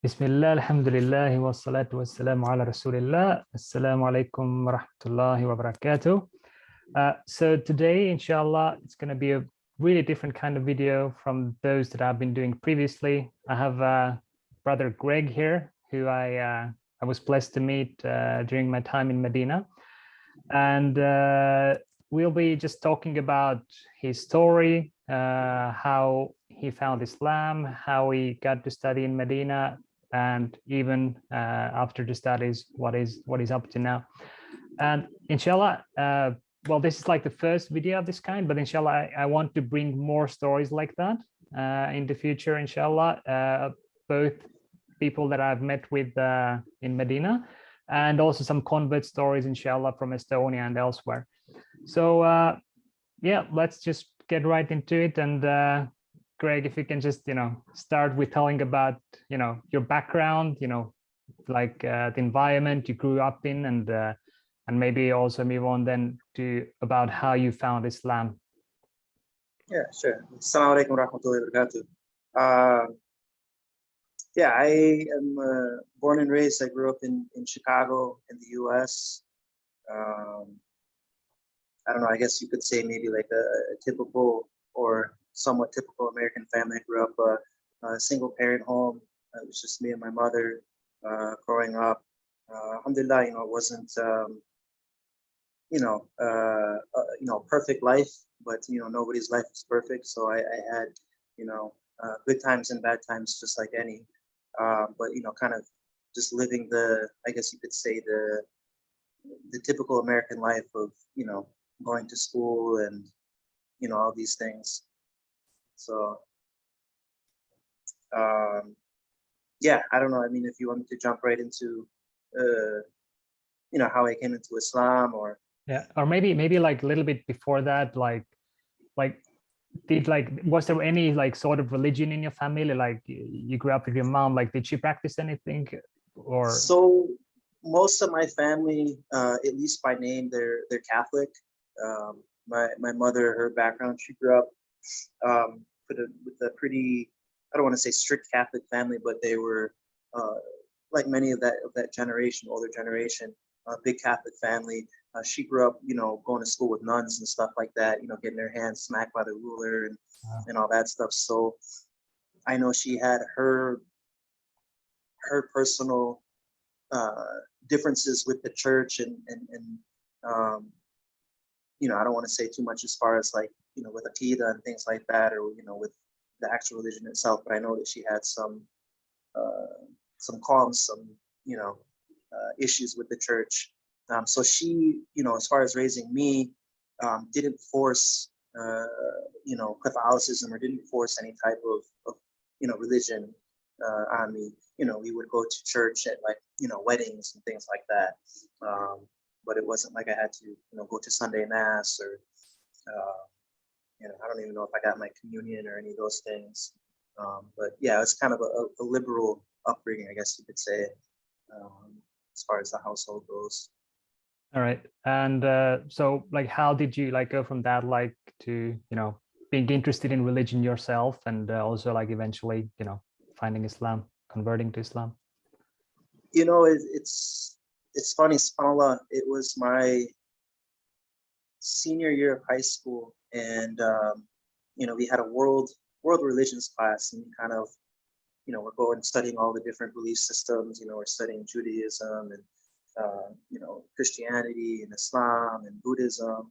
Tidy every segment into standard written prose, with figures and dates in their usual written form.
Bismillah, alhamdulillah, wa salatu wa salamu ala rasulillah. Assalamu alaikum wa rahmatullahi wa barakatuh. So today, inshallah, it's going to be a really different kind of video from those that I've been doing previously. I have brother Greg here, who I was blessed to meet during my time in Medina. And we'll be just talking about his story, how he found Islam, how he got to study in Medina, and even after the studies, what he's up to now. And inshallah, well, this is like the first video of this kind, but inshallah, I want to bring more stories like that in the future, inshallah, both people that I've met with in Medina, and also some convert stories, inshallah, from Estonia and elsewhere. So yeah, let's just get right into it. And Greg, if you can just, start with telling about, your background, like the environment you grew up in, and maybe also move on then to about how you found Islam. Yeah, sure. Assalamu alaikum wa rahmatullahi wa barakatuh. Yeah, I am born and raised. I grew up in Chicago in the US. I don't know, I guess you could say maybe like a typical or somewhat typical American family. I grew up a single parent home. It was just me and my mother growing up. Alhamdulillah, it wasn't, perfect life, but, nobody's life is perfect. So I had, good times and bad times, just like any. But, kind of just living I guess you could say the typical American life of, going to school and, all these things. So, yeah, I don't know. I mean, if you want me to jump right into, how I came into Islam, or yeah, or maybe like a little bit before that, like was there any like sort of religion in your family? Like you grew up with your mom, like did she practice anything? Or so most of my family, at least by name, they're Catholic. My mother, her background, she grew up with a pretty, I don't want to say strict Catholic family, but they were like many of that generation, older generation, big Catholic family. She grew up, going to school with nuns and stuff like that, getting her hands smacked by the ruler and all that stuff. So I know she had her personal differences with the church and I don't want to say too much as far as like, with Aqidah and things like that, or, with the actual religion itself, but I know that she had some qualms, some, issues with the church. So she, as far as raising me, didn't force, Catholicism, or didn't force any type of religion on me. We would go to church at like, weddings and things like that. But it wasn't like I had to, go to Sunday mass or, I don't even know if I got my communion or any of those things. But yeah, it's kind of a liberal upbringing, I guess you could say, as far as the household goes. all right. And so like how did you like go from that like to being interested in religion yourself, and also like eventually finding Islam, converting to Islam? It's funny, subhanAllah, it was my senior year of high school, and we had a world religions class, and kind of we're going and studying all the different belief systems. We're studying Judaism and Christianity and Islam and Buddhism,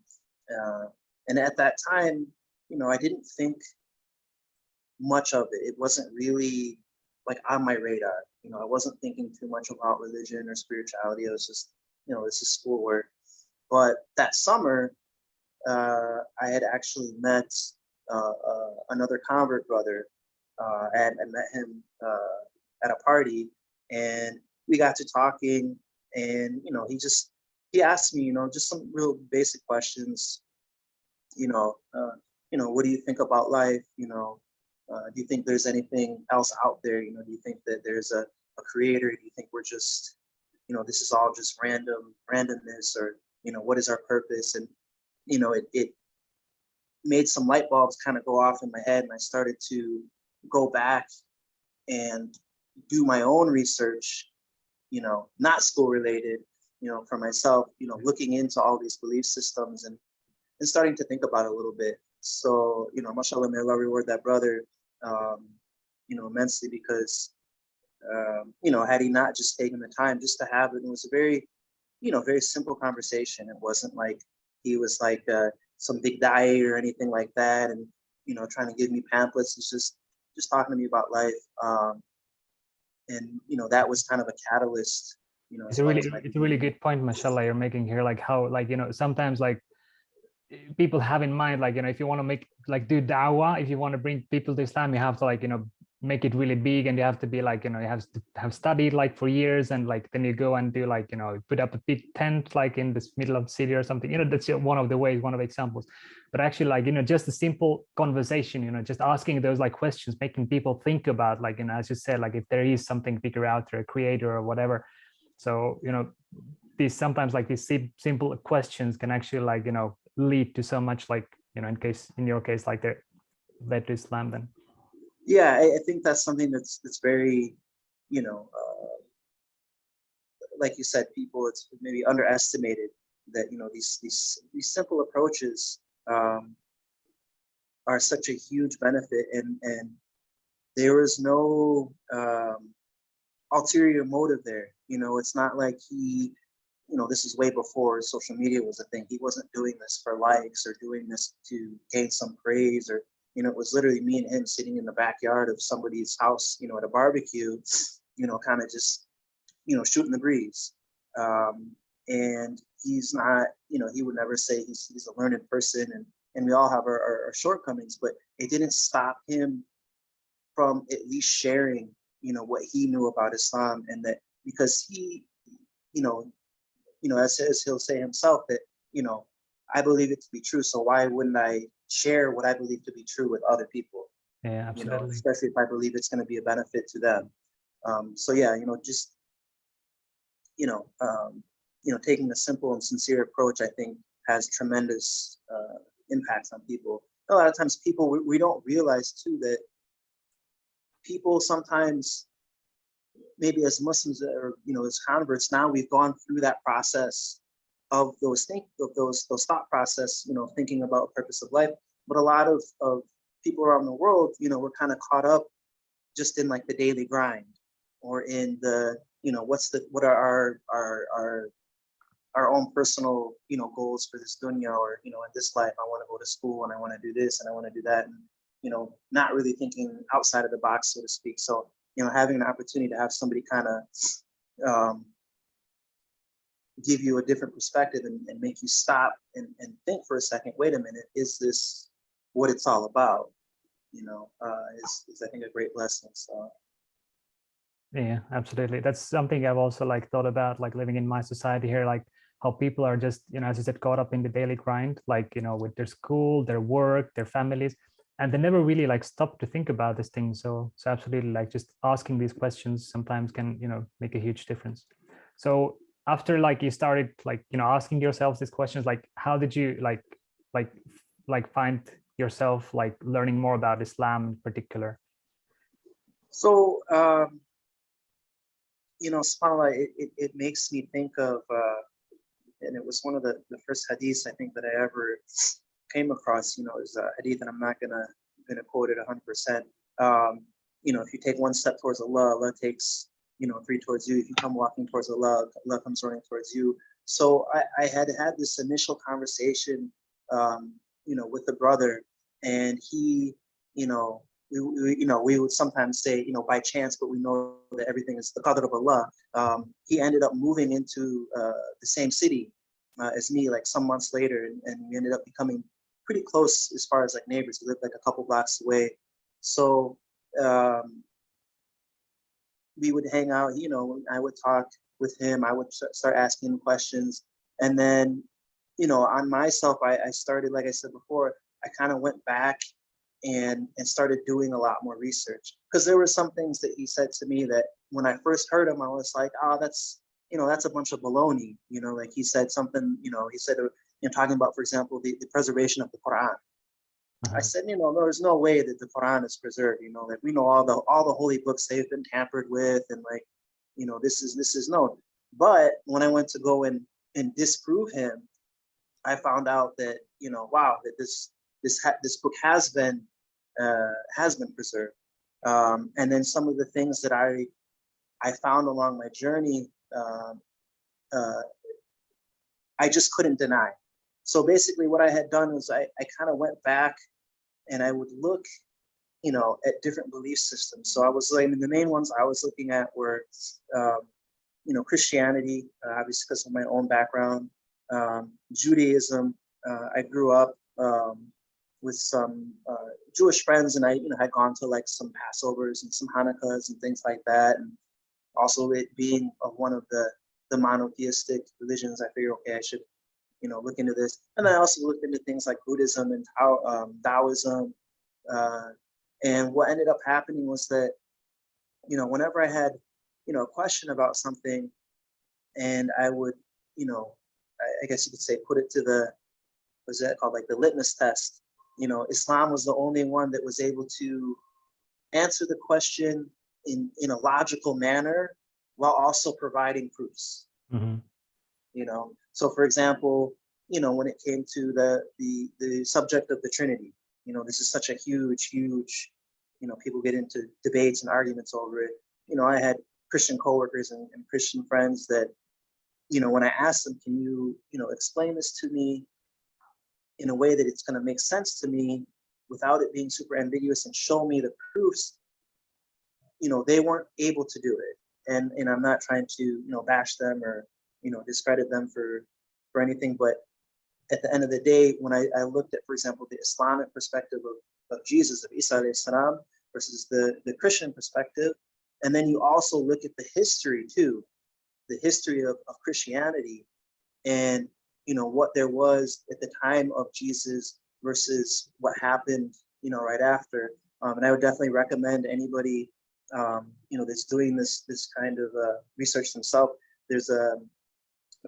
and at that time, I didn't think much of it. It wasn't really like on my radar. I wasn't thinking too much about religion or spirituality. It was just, this is schoolwork. But that summer, I had actually met another convert brother. I met him at a party, and we got to talking, and he asked me, just some real basic questions. What do you think about life? Do you think there's anything else out there? Do you think that there's a creator? Do you think we're just, this is all just randomness, or, what is our purpose? And, it made some light bulbs kind of go off in my head, and I started to go back and do my own research, not school related, for myself, looking into all these belief systems and starting to think about it a little bit. So, mashallah, may Allah reward that brother, immensely, because, had he not just taken the time just to have it, it was a very, very simple conversation. It wasn't like he was like some big da'i or anything like that, and trying to give me pamphlets. It's just talking to me about life, and that was kind of a catalyst. It's a really good point, mashallah, you're making here. Like how, like, sometimes like people have in mind, like, if you want to make, like, do dawah, if you want to bring people to Islam, you have to, like, make it really big, and you have to be like, you have to have studied like for years, and like then you go and do like, put up a big tent like in this middle of the city or something. That's one of the ways, one of the examples. But actually, like, just a simple conversation, just asking those like questions, making people think about, like, as you said, like if there is something bigger out there, a creator or whatever. So these sometimes, like, these simple questions can actually, like, lead to so much, like, in your case, like they're led to Islam then. Yeah, I think that's something that's very, like you said, people, it's maybe underestimated that these simple approaches are such a huge benefit, and there is no ulterior motive there. It's not like he, this is way before social media was a thing. He wasn't doing this for likes or doing this to gain some praise, or it was literally me and him sitting in the backyard of somebody's house, at a barbecue, kind of just, shooting the breeze. And he's not, he would never say he's a learned person, and we all have our shortcomings, but it didn't stop him from at least sharing, what he knew about Islam, and that because he, as he'll say himself, that, I believe it to be true, so why wouldn't I share what I believe to be true with other people? Yeah, absolutely. Especially if I believe it's going to be a benefit to them. So yeah, just taking a simple and sincere approach, I think, has tremendous impacts on people. A lot of times, people, we don't realize too that people sometimes, maybe as Muslims or as converts, now we've gone through that process of those thought process, thinking about the purpose of life. But a lot of people around the world, we're kind of caught up just in like the daily grind, or in the, what are our own personal, goals for this dunya, or, in this life, I want to go to school, and I want to do this, and I want to do that. And, not really thinking outside of the box, so to speak. So, having an opportunity to have somebody kind of give you a different perspective, and make you stop and think for a second, wait a minute, is this what it's all about? Is I think a great lesson. So. Yeah, absolutely. That's something I've also like thought about, like living in my society here, like how people are just, as you said, caught up in the daily grind, like, with their school, their work, their families, and they never really like stop to think about this thing. So absolutely, like just asking these questions sometimes can, make a huge difference. So after like you started like, asking yourselves these questions, like how did you like find yourself like learning more about Islam in particular? So, subhanAllah, it makes me think of, and it was one of the first hadiths I think that I ever came across, is a hadith, and I'm not gonna quote it 100%. If you take one step towards Allah, Allah takes, 3 towards you. If you come walking towards Allah, Allah comes running towards you. So I had this initial conversation, with the brother, and he, we would sometimes say, by chance, but we know that everything is the qadr of Allah. He ended up moving into the same city as me, like some months later, and we ended up becoming pretty close as far as like neighbors. We lived like a couple blocks away. So we would hang out, I would talk with him, I would start asking him questions. And then, on myself, I started, like I said before, I kind of went back and started doing a lot more research, because there were some things that he said to me that when I first heard him, I was like, oh, that's a bunch of baloney. Like he said something, he said, talking about, for example, the preservation of the Quran. I said, there's no way that the Quran is preserved. Like we know all the holy books, they've been tampered with, and like, this is known. But when I went to go and disprove him, I found out that wow, that this book has been preserved. And then some of the things that I found along my journey, I just couldn't deny. So basically, what I had done was I kind of went back and I would look, at different belief systems. So I was like, the main ones I was looking at were, Christianity, obviously because of my own background, Judaism. I grew up with some Jewish friends, and I, had gone to like some Passovers and some Hanukkahs and things like that. And also it being of one of the monotheistic religions, I figured, okay, I should, look into this. And I also looked into things like Buddhism and Taoism. And what ended up happening was that, whenever I had, a question about something, and I would, I guess you could say, put it to what's that called, like the litmus test. Islam was the only one that was able to answer the question in a logical manner while also providing proofs. So for example, when it came to the subject of the Trinity, this is such a huge, people get into debates and arguments over it. I had Christian coworkers and Christian friends that, when I asked them, can you, explain this to me in a way that it's going to make sense to me without it being super ambiguous and show me the proofs, they weren't able to do it. And I'm not trying to, bash them or, discredit them for anything. But at the end of the day, when I looked at, for example, the Islamic perspective of Jesus, of Isa alayhi salam, versus the Christian perspective, and then you also look at the history too, the history of Christianity, and what there was at the time of Jesus versus what happened, right after. And I would definitely recommend anybody, that's doing this kind of research themselves. There's a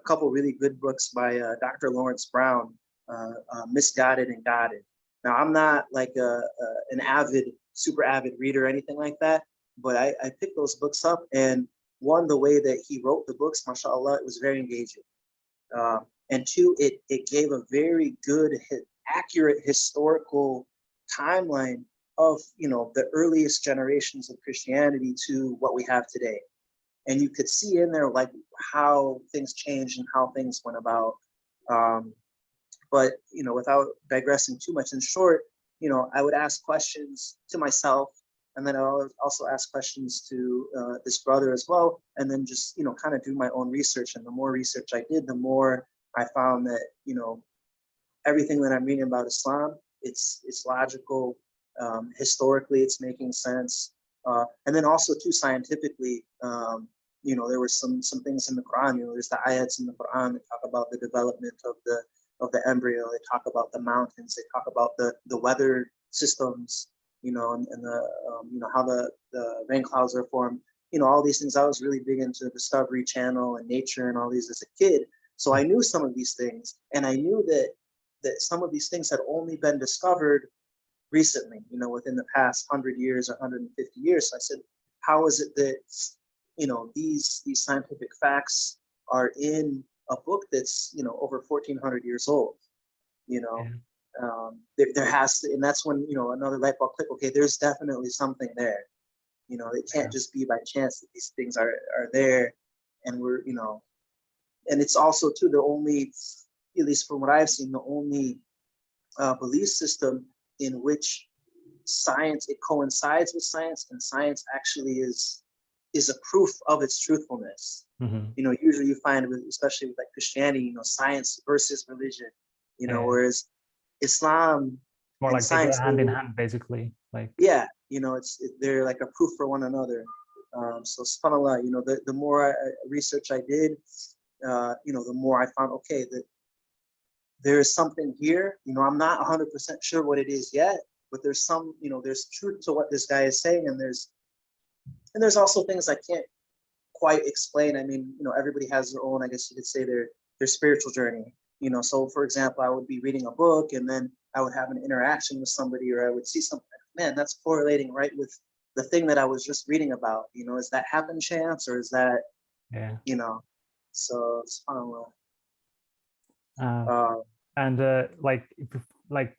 couple really good books by Dr. Lawrence Brown, Misguided and Guided. Now, I'm not like an super avid reader or anything like that, but I picked those books up, and one, the way that he wrote the books, mashallah, it was very engaging. And two, it gave a very good, accurate historical timeline of, the earliest generations of Christianity to what we have today. And you could see in there like how things changed and how things went about. But, without digressing too much, in short, I would ask questions to myself, and then I would also ask questions to this brother as well, and then just, kind of do my own research. And the more research I did, the more I found that, everything that I'm reading about Islam, it's logical. Historically, it's making sense. And then also too, scientifically, there were some things in the Quran, there's the ayats in the Quran that talk about the development of the embryo. They talk about the mountains. They talk about the weather systems, and the, how the rain clouds are formed. All these things. I was really big into Discovery Channel and nature and all these as a kid. So I knew some of these things, and I knew that some of these things had only been discovered recently, within the past 100 years or 150 years. So I said, how is it that, these scientific facts are in a book that's, over 1,400 years old? There has to, and that's when, another light bulb click, okay, there's definitely something there. It can't just be by chance that these things are there. And we're, and it's also too, the only, at least from what I've seen, the only belief system in which science, it coincides with science, and science actually is a proof of its truthfulness. Usually you find, especially with like Christianity, science versus religion, whereas Islam, more like science, hand in hand, basically. Like, yeah, they're like a proof for one another. So subhanAllah, the more research I did, the more I found, okay, that there is something here. I'm not 100% sure what it is yet, but there's some, there's truth to what this guy is saying, and there's also things I can't quite explain. I mean, everybody has their own, I guess you could say, their spiritual journey. So for example, I would be reading a book, and then I would have an interaction with somebody, or I would see something, man, that's correlating right with the thing that I was just reading about. You know, is that happen chance, or is that, Yeah. you know, so subhanAllah. And like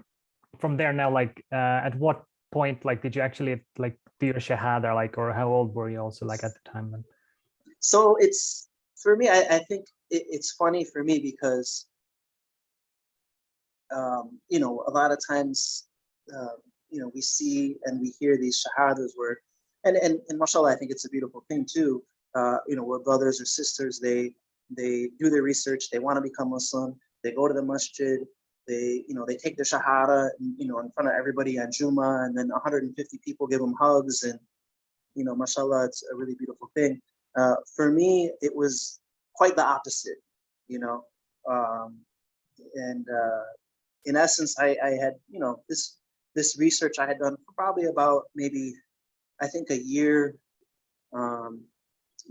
from there now, like at what point like did you actually like do your shahada, like, or how old were you also like at the time then? So it's, for me, I think it's funny for me because you know, a lot of times, you know, we see and we hear these shahadas where, and mashallah, I think it's a beautiful thing too. You know, where brothers or sisters, they do their research, they want to become Muslim, they go to the masjid, they, you know, they take the shahada, you know, in front of everybody on Juma, and then 150 people give them hugs, and you know, mashallah, it's a really beautiful thing. For me, it was quite the opposite, you know, and in essence, I had, you know, this research I had done for probably about maybe, I think a year,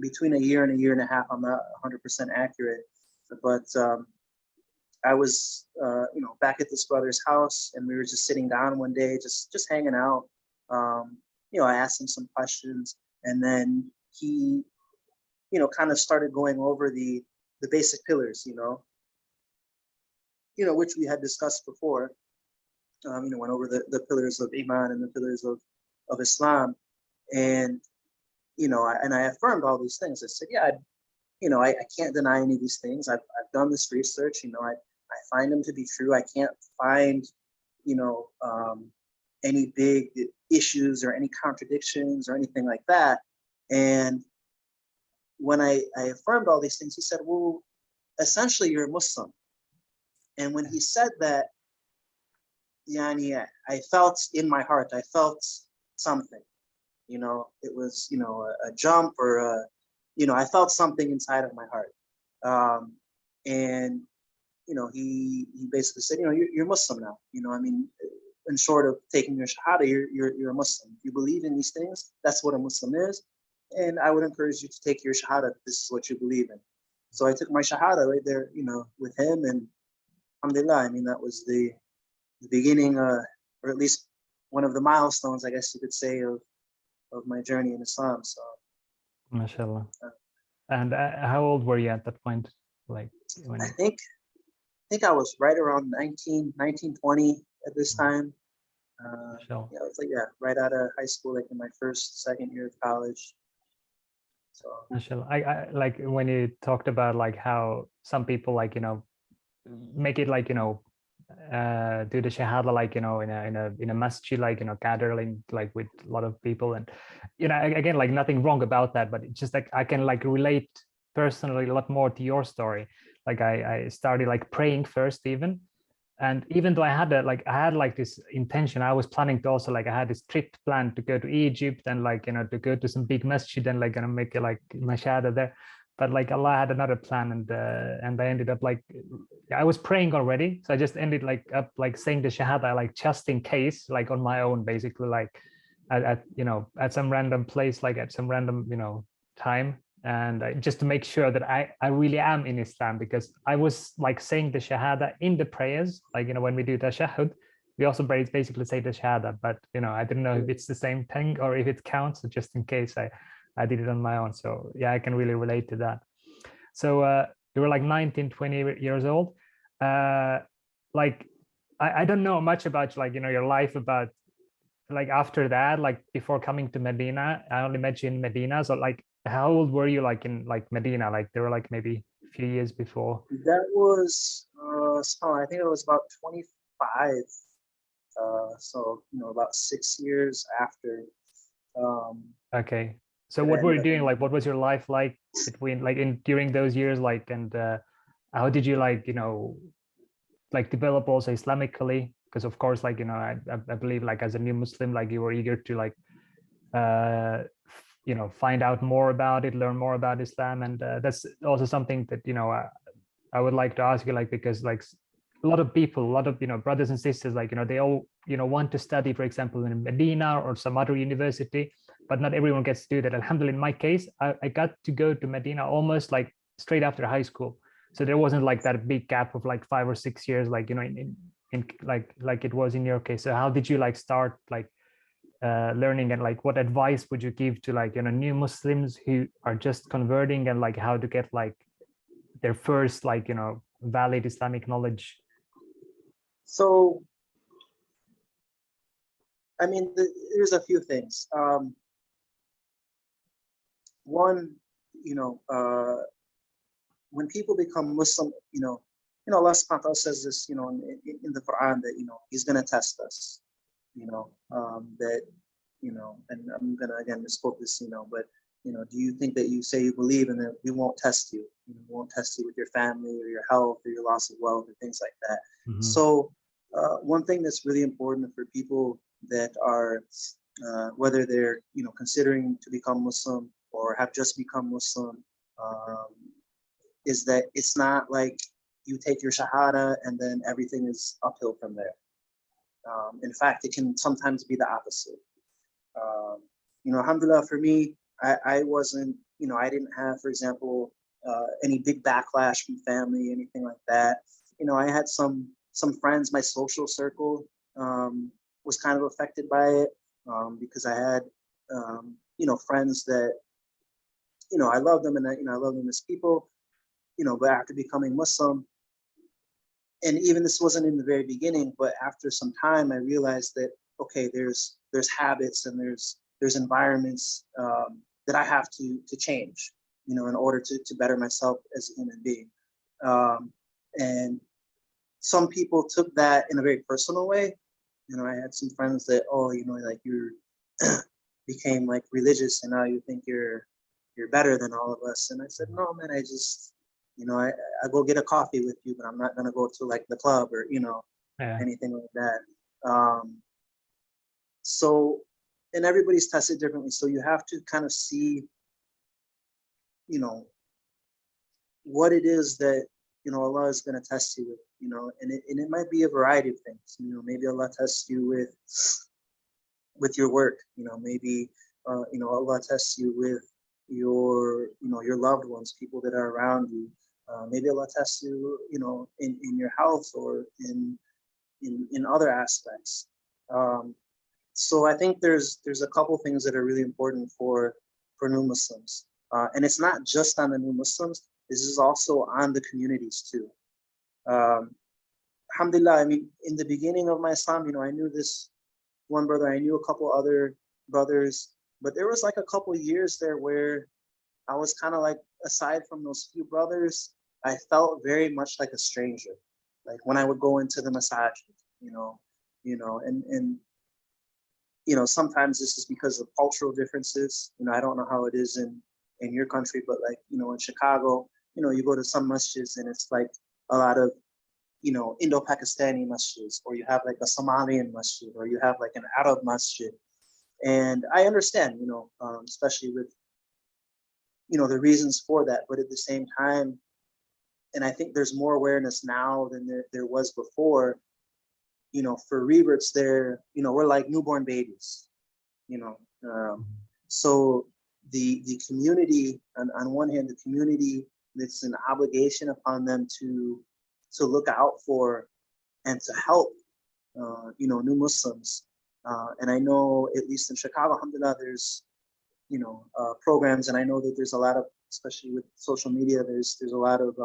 between a year and a year and a half. I'm not 100% accurate, but I was, you know, back at this brother's house, and we were just sitting down one day, just hanging out. You know, I asked him some questions, and then he, you know, kind of started going over the basic pillars, you know, which we had discussed before. You know, went over the pillars of Iman and the pillars of Islam, and you know, I affirmed all these things. I said, yeah, you know, I can't deny any of these things. I've done this research. You know, I find them to be true. I can't find, you know, any big issues or any contradictions or anything like that. And when I affirmed all these things, he said, well, essentially, you're a Muslim. And when he said that, yani, I felt in my heart, I felt something, you know, it was, you know, a jump or a, you know, I felt something inside of my heart. And, you know, he basically said, you know, you're Muslim now, you know, I mean, in short of taking your Shahada, you're a Muslim. If you believe in these things, that's what a Muslim is. And I would encourage you to take your Shahada if this is what you believe in. So I took my Shahada right there, you know, with him, and alhamdulillah, I mean, that was the beginning, or at least one of the milestones, I guess you could say, of my journey in Islam. So, MashaAllah. And how old were you at that point? Like, when I think I was right around 19, 20 at this time. Yeah, I was like, yeah, right out of high school, like in my second year of college. So, MashaAllah. I like when you talked about like how some people, like, you know, make it like, you know, do the shahada, like, you know, in a masjid, like, you know, gathering like with a lot of people, and you know, again, like nothing wrong about that, but it's just like I can like relate personally a lot more to your story. Like I started like praying first even, and even though I had this intention, I was planning to also, like, I had this trip planned to go to Egypt and, like, you know, to go to some big masjid and, like, gonna make it like my shahada there. But like Allah had another plan, and I ended up like, I was praying already, so I just ended up saying the shahada, like, just in case, like on my own, basically, like at you know, at some random place, like at some random, you know, time, and just to make sure that I really am in Islam, because I was like saying the shahada in the prayers, like, you know, when we do tashahhud, we also basically say the shahada, but you know, I didn't know if it's the same thing or if it counts, so just in case I did it on my own. So yeah, I can really relate to that. So you were like 19, 20 years old. Like I don't know much about, like, you know, your life, about like after that, like before coming to Medina. I only met you in Medina. So like, how old were you, like in like Medina? Like there were like maybe a few years before. that was, I think it was about 25. So, you know, about 6 years after. Okay. So what were you doing? Like, what was your life like between, like, during those years? Like, and how did you, like, you know, like develop also Islamically? Because of course, like, you know, I believe, like, as a new Muslim, like, you were eager to, like, you know, find out more about it, learn more about Islam, and that's also something that, you know, I would like to ask you, like, because like a lot of people, a lot of, you know, brothers and sisters, like, you know, they all, you know, want to study, for example, in Medina or some other university, but not everyone gets to do that. Alhamdulillah, in my case, I got to go to Medina almost like straight after high school. So there wasn't like that big gap of like 5 or 6 years, like, you know, in like it was in your case. So how did you like start like learning, and like what advice would you give to like, you know, new Muslims who are just converting, and like how to get like their first like, you know, valid Islamic knowledge? So, I mean, there's a few things. One, you know, when people become Muslim, Allah subhanahu wa ta'ala says this, you know, in the Quran, that, you know, He's going to test us, you know, that, you know, and I'm going to again misquote this, you know, but, you know, do you think that you say you believe and that we won't test you? You know, we won't test you with your family or your health or your loss of wealth or things like that. So one thing that's really important for people that are, whether they're, you know, considering to become Muslim or have just become Muslim, is that it's not like you take your Shahada and then everything is uphill from there. In fact, it can sometimes be the opposite. You know, alhamdulillah, for me, I wasn't, you know, I didn't have, for example, any big backlash from family, anything like that. You know, I had some friends, my social circle was kind of affected by it, because I had, you know, friends that, you know, I love them, and I love them as people, you know, but after becoming Muslim, and even this wasn't in the very beginning, but after some time, I realized that, okay, there's habits and there's environments that I have to change, you know, in order to better myself as a human being. And some people took that in a very personal way. You know, I had some friends that, oh, you know, like you became like religious and now you think you're better than all of us. And I said, no, man, I just, you know, I go get a coffee with you, but I'm not gonna go to like the club or, you know, anything like that. So, and everybody's tested differently. So you have to kind of see, you know, what it is that, you know, Allah is going to test you with, you know, and it might be a variety of things. You know, maybe Allah tests you with your work, you know, maybe, you know, Allah tests you with your, you know, your loved ones, people that are around you. Maybe Allah tests you, you know, in your health or in other aspects. So I think there's a couple things that are really important for new Muslims. And it's not just on the new Muslims, this is also on the communities too. Alhamdulillah, I mean, in the beginning of my Islam, you know, I knew this one brother, I knew a couple other brothers, but there was like a couple years there where I was kind of like, aside from those few brothers, I felt very much like a stranger. Like when I would go into the masajid, you know, and you know, sometimes this is because of cultural differences. You know, I don't know how it is in your country, but like, you know, in Chicago, you know, you go to some masjids and it's like a lot of, you know, Indo-Pakistani masjids, or you have like a Somalian masjid, or you have like an Arab masjid. And I understand, you know, especially with, you know, the reasons for that, but at the same time, and I think there's more awareness now than there was before, you know, for reverts there, you know, we're like newborn babies, you know. So the community, on one hand, the community, it's an obligation upon them to look out for and to help, you know, new Muslims. And I know, at least in Chicago, alhamdulillah, there's, you know, programs, and I know that there's a lot of, especially with social media, there's a lot of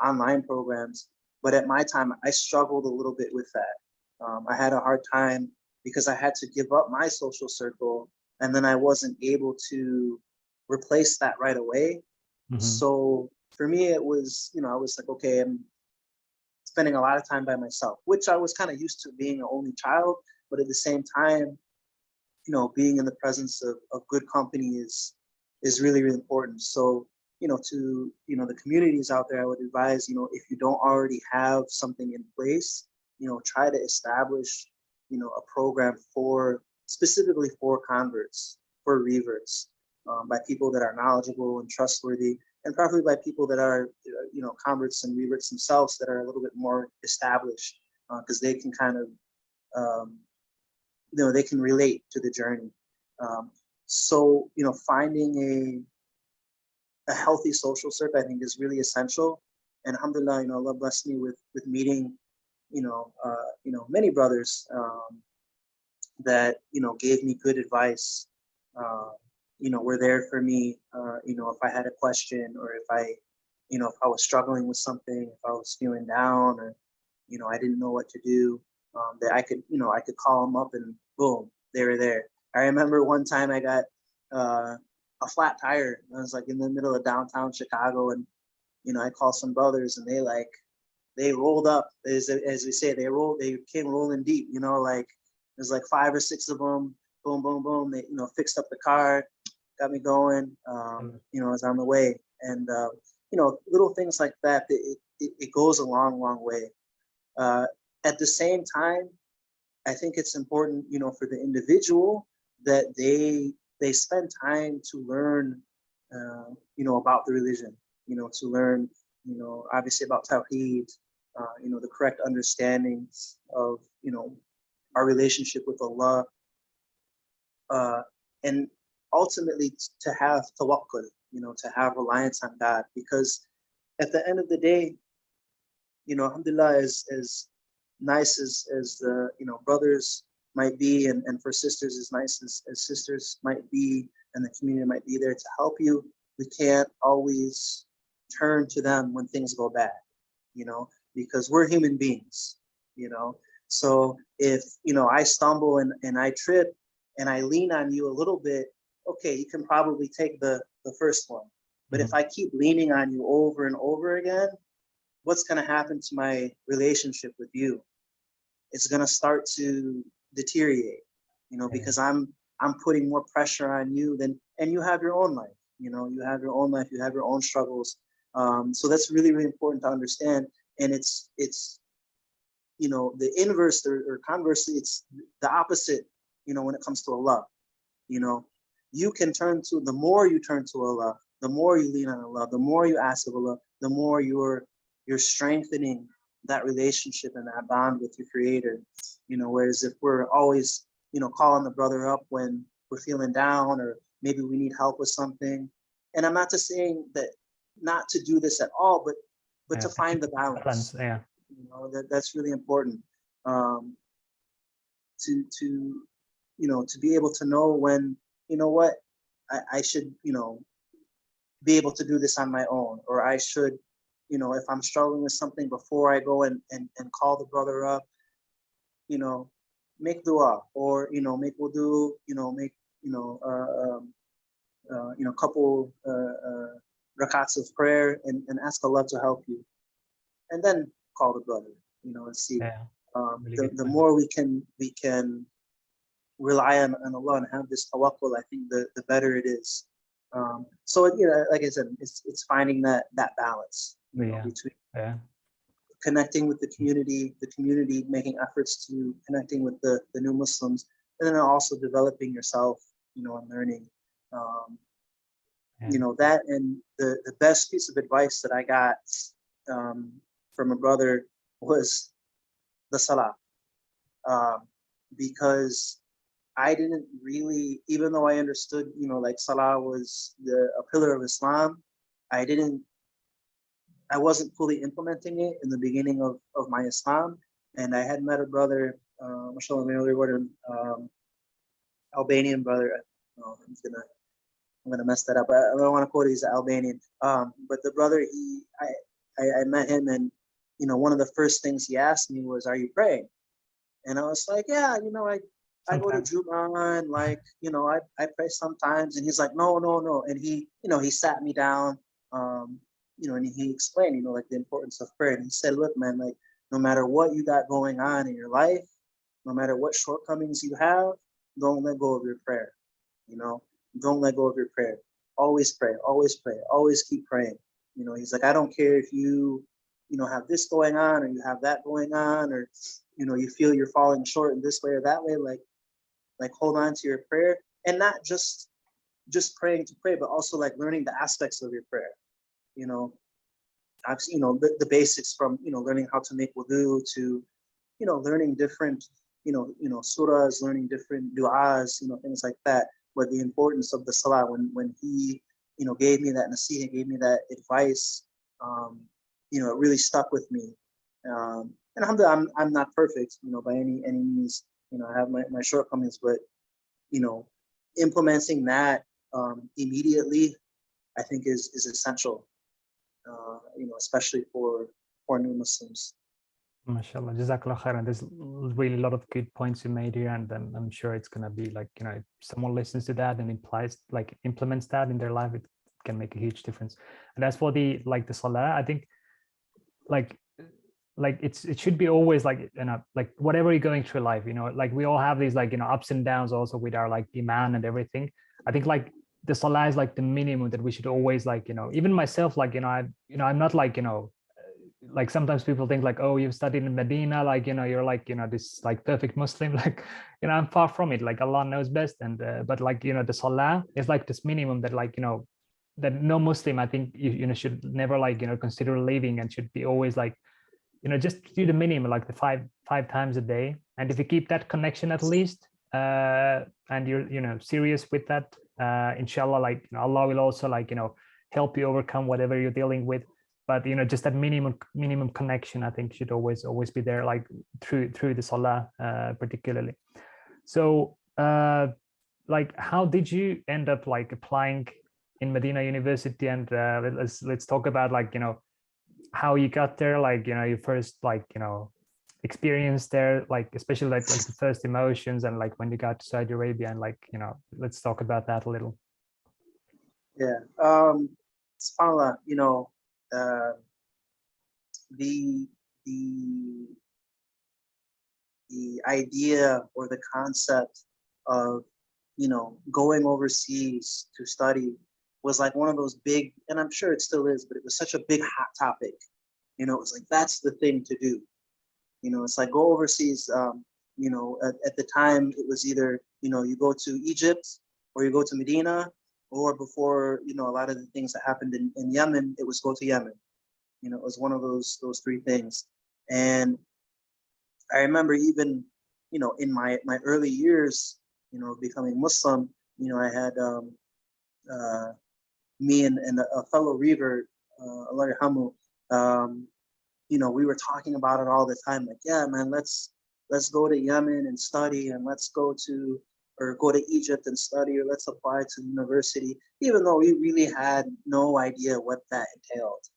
online programs. But at my time, I struggled a little bit with that. I had a hard time because I had to give up my social circle, and then I wasn't able to replace that right away. So for me, it was, you know, I was like, okay, I'm spending a lot of time by myself, which I was kind of used to being an only child, but at the same time, you know, being in the presence of good company is really, really important. So, you know, to, you know, the communities out there, I would advise, you know, if you don't already have something in place, you know, try to establish, you know, a program specifically for converts, for reverts, by people that are knowledgeable and trustworthy, and probably by people that are, you know, converts and reverts themselves that are a little bit more established, because they can kind of, you know, they can relate to the journey. So, you know, finding a healthy social circle, I think, is really essential. And alhamdulillah, you know, Allah blessed me with meeting, many brothers that, gave me good advice, were there for me, if I had a question, or if I was struggling with something, if I was feeling down, or, I didn't know what to do, that I could call them up and boom, they were there. I remember one time I got a flat tire. I was like in the middle of downtown Chicago, and, I called some brothers, and they rolled up, as we say, they came rolling deep, like there's like 5 or 6 of them, boom, boom, boom. They, fixed up the car, got me going, I was on the way. And, little things like that, it goes a long, long way. At the same time, I think it's important, for the individual that they spend time to learn, about the religion, to learn, obviously about Tawheed, the correct understanding of, our relationship with Allah, and ultimately to have tawakkul, to have reliance on God, because at the end of the day, alhamdulillah, as nice as the, brothers might be, and for sisters as nice as sisters might be, and the community might be there to help you, we can't always turn to them when things go bad, because we're human beings, So if, I stumble and I trip and I lean on you a little bit, okay, you can probably take the first one. But if I keep leaning on you over and over again, what's going to happen to my relationship with you? It's going to start to deteriorate, because I'm putting more pressure on you and you have your own life, you have your own life, you have your own struggles. So that's really, really important to understand. And it's the inverse, or conversely, it's the opposite, when it comes to Allah. You can turn to, the more you turn to Allah, the more you lean on Allah, the more you ask of Allah, the more you're strengthening that relationship and that bond with your Creator. Whereas if we're always, calling the brother up when we're feeling down, or maybe we need help with something. And I'm not just saying that not to do this at all, but to find the balance. Yeah. That's really important. To be able to know when, what, I should, be able to do this on my own, or I should, if I'm struggling with something, before I go and call the brother up, make dua, or, make wudu, make, couple rakats of prayer, and ask Allah to help you. And then call the brother, and see. Yeah. The more we can rely on Allah and have this tawakkul, I think the better it is. So like I said, it's finding that balance, between connecting with the community making efforts to connecting with the new Muslims, and then also developing yourself, and learning. That, and the best piece of advice that I got from a brother was the salah, because I didn't really, even though I understood, like salah was a pillar of Islam, I wasn't fully implementing it in the beginning of my Islam. And I had met a brother, mashallah, Albanian brother. Oh, I'm gonna mess that up. I don't want to quote, he's Albanian. But the brother, I met him, and one of the first things he asked me was, "Are you praying?" And I was like, "Yeah, I go to Juma, and I pray sometimes." And he's like, "No, no, no." And he sat me down, and he explained, like the importance of prayer. And he said, "Look, man, like no matter what you got going on in your life, no matter what shortcomings you have, don't let go of your prayer. Don't let go of your prayer. Always pray, always pray, always keep praying." He's like, "I don't care if you have this going on, or you have that going on, or, you feel you're falling short in this way or that way, like hold on to your prayer, and not just praying to pray, but also like learning the aspects of your prayer. Obviously, the basics, from, learning how to make wudu, to, learning different, surahs, learning different du'as, things like that. But the importance of the salah, when he, gave me that nasiha, gave me that advice, it really stuck with me. and I'm not perfect, by any means. I have my shortcomings, but implementing that immediately, I think is essential. Especially for new Muslims. MashaAllah, Jazakallah khairan. There's really a lot of good points you made here, and I'm sure it's gonna be like, if someone listens to that and implements that in their life, it can make a huge difference. And as for the salah, I think like it should be always like whatever you're going through life, we all have these ups and downs also with our iman and everything. I think the salah is the minimum that we should always even myself, I'm not sometimes people think oh, you've studied in Medina, you're this perfect Muslim. I'm far from it. Allah knows best. And but the salah is this minimum that that no Muslim, I think, should never consider leaving, and should be always just do the minimum, the five times a day. And if you keep that connection at least, and you're serious with that, inshallah, Allah will also help you overcome whatever you're dealing with. But just that minimum connection, I think, should always be there, through the salah, particularly. So how did you end up applying in Madinah University? And let's talk about how you got there, your first experience there, especially the first emotions, and when you got to Saudi Arabia, and let's talk about that a little. Yeah. SubhanAllah, the idea or the concept of going overseas to study was one of those big, and I'm sure it still is, but it was such a big hot topic. It was that's the thing to do. It's go overseas. At the time it was either you go to Egypt or you go to Medina, or before a lot of the things that happened in Yemen, it was go to Yemen. It was one of those three things. And I remember even in my early years, becoming Muslim, I had me and a fellow revert, Allah yarhamu, we were talking about it all the time. Yeah, man, let's go to Yemen and study, and let's go to Egypt and study, or let's apply to university, even though we really had no idea what that entailed,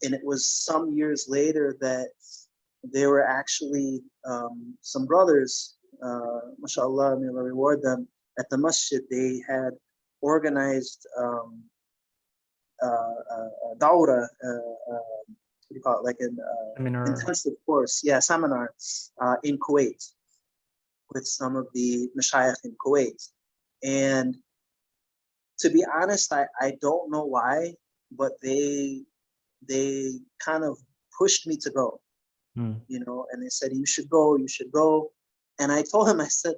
and it was some years later that there were actually some brothers, mashallah, may Allah reward them, at the masjid. They had organized a dawra, what do you call it, an intensive course, seminar in Kuwait, with some of the mashayikh in Kuwait. And to be honest, I don't know why, but they kind of pushed me to go, and they said, you should go. And I told him, I said,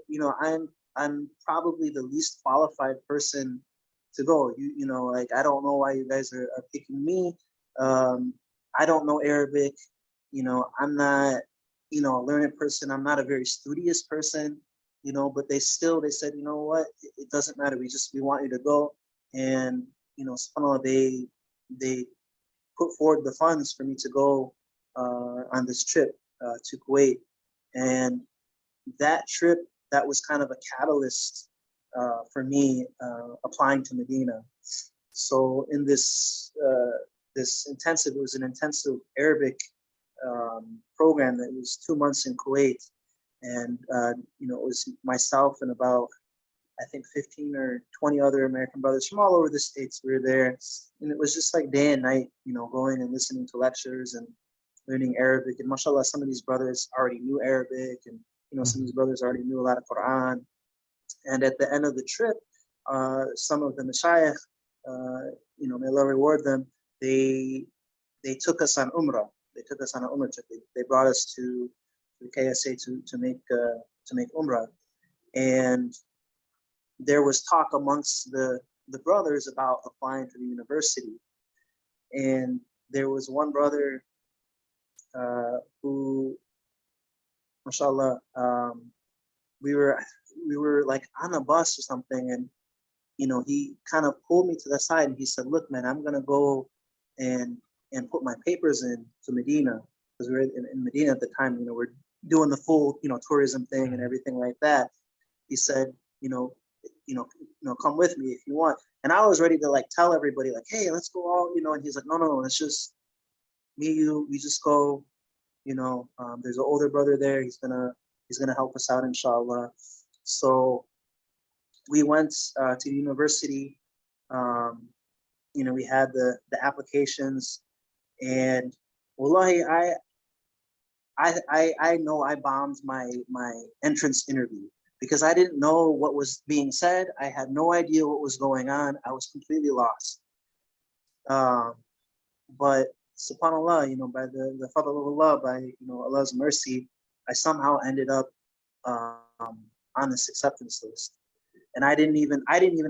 I'm probably the least qualified person to go. I don't know why you guys are picking me. I don't know Arabic. I'm not, a learned person. I'm not a very studious person, but they said, what, it doesn't matter. We want you to go. And, subhanAllah, they put forward the funds for me to go on this trip to Kuwait. And that trip, that was kind of a catalyst for me applying to Medina. So in this intensive, it was an intensive Arabic program that was 2 months in Kuwait. And, it was myself and about, I think, 15 or 20 other American brothers from all over the States. We were there, and it was just day and night, going and listening to lectures and learning Arabic. And mashallah, some of these brothers already knew Arabic, and, some of these brothers already knew a lot of Quran. And at the end of the trip, some of the mashayikh, may Allah reward them, they took us on Umrah. They took us on an Umrah trip. They brought us to the KSA to make Umrah. And there was talk amongst the brothers about applying to the university. And there was one brother who, mashallah, we were on a bus or something, and he kind of pulled me to the side and he said, look, man, I'm gonna go and and put my papers in to Medina, because we were in Medina at the time. You know, we're doing the full, you know, tourism thing and everything like that. He said, come with me if you want. And I was ready to like tell everybody like, hey, let's go all, you know. And he's like, no, it's just me, you. We just go. You know, there's an older brother there. He's gonna help us out, inshallah. So we went to the university. You know, we had the applications, and wallahi, I know I bombed my entrance interview because I didn't know what was being said. I had no idea what was going on. I was completely lost. But subhanallah, you know, by the fadl of Allah, by, you know, Allah's mercy, I somehow ended up on this acceptance list. And I didn't even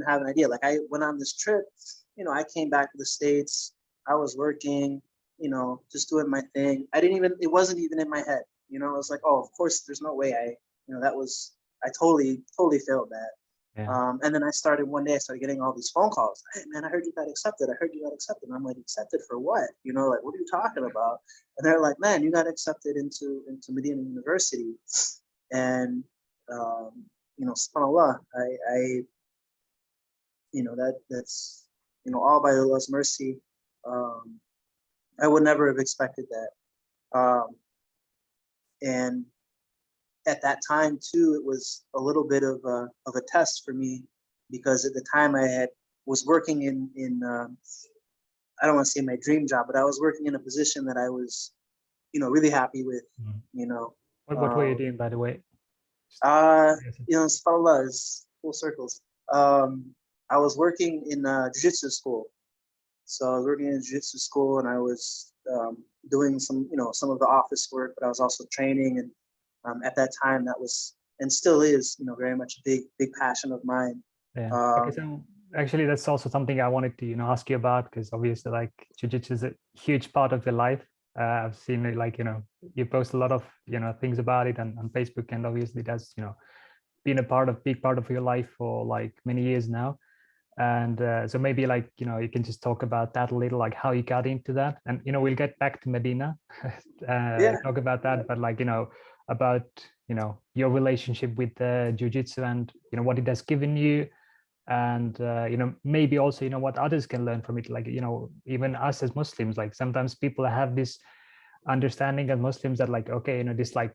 have an idea. Like, I went on this trip, you know, I came back to the States, I was working, you know, just doing my thing. It wasn't even in my head, you know. I was like, oh, of course, there's no way I totally failed that. Yeah. And then one day I started getting all these phone calls. Hey man, I heard you got accepted. I heard you got accepted. And I'm like, accepted for what? You know, like, what are you talking about? And they're like, man, you got accepted into Medina University. And, you know, subhanAllah, I you know, that's, you know, all by Allah's mercy. I would never have expected that. And at that time too, it was a little bit of a test for me, because at the time was working in I don't want to say my dream job, but I was working in a position that I was, you know, really happy with. You know, What were you doing, by the way? you know, subhanAllah, is full circles. I was working in Jujitsu school. So I was working in Jujitsu school, and I was doing some, you know, some of the office work, but I was also training. And at that time, that was, and still is, you know, very much a big passion of mine. Yeah. Okay, so actually, that's also something I wanted to, you know, ask you about, because obviously, like, Jiu-Jitsu is a huge part of your life. I've seen it, like, you know, you post a lot of, you know, things about it on Facebook, and obviously that's, you know, been a big part of your life for like many years now. And so maybe, like, you know, you can just talk about that a little, like how you got into that. And, you know, we'll get back to Medina, talk about that, but like, you know, about, you know, your relationship with Jiu-Jitsu, and, you know, what it has given you. And, you know, maybe also, you know, what others can learn from it. Like, you know, even us as Muslims, like sometimes people have this understanding as Muslims that, like, okay, you know, this like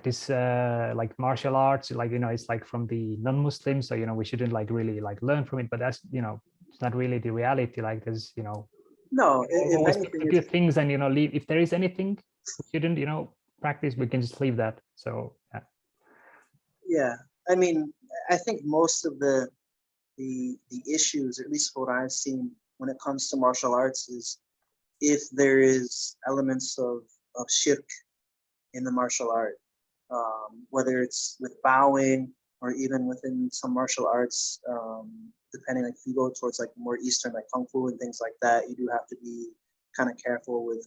this like martial arts, like, you know, it's like from the non-Muslims, so, you know, we shouldn't like really like learn from it. But that's, you know, it's not really the reality. Like, there's, you know, no, if always anything, good things, and, you know, leave, if there is anything we shouldn't, you know, practice, we can just leave that. So yeah, I mean, I think most of the issues, at least what I've seen when it comes to martial arts, is if there is elements of shirk in the martial art, whether it's with bowing or even within some martial arts, depending, like if you go towards like more Eastern, like Kung Fu and things like that, you do have to be kind of careful with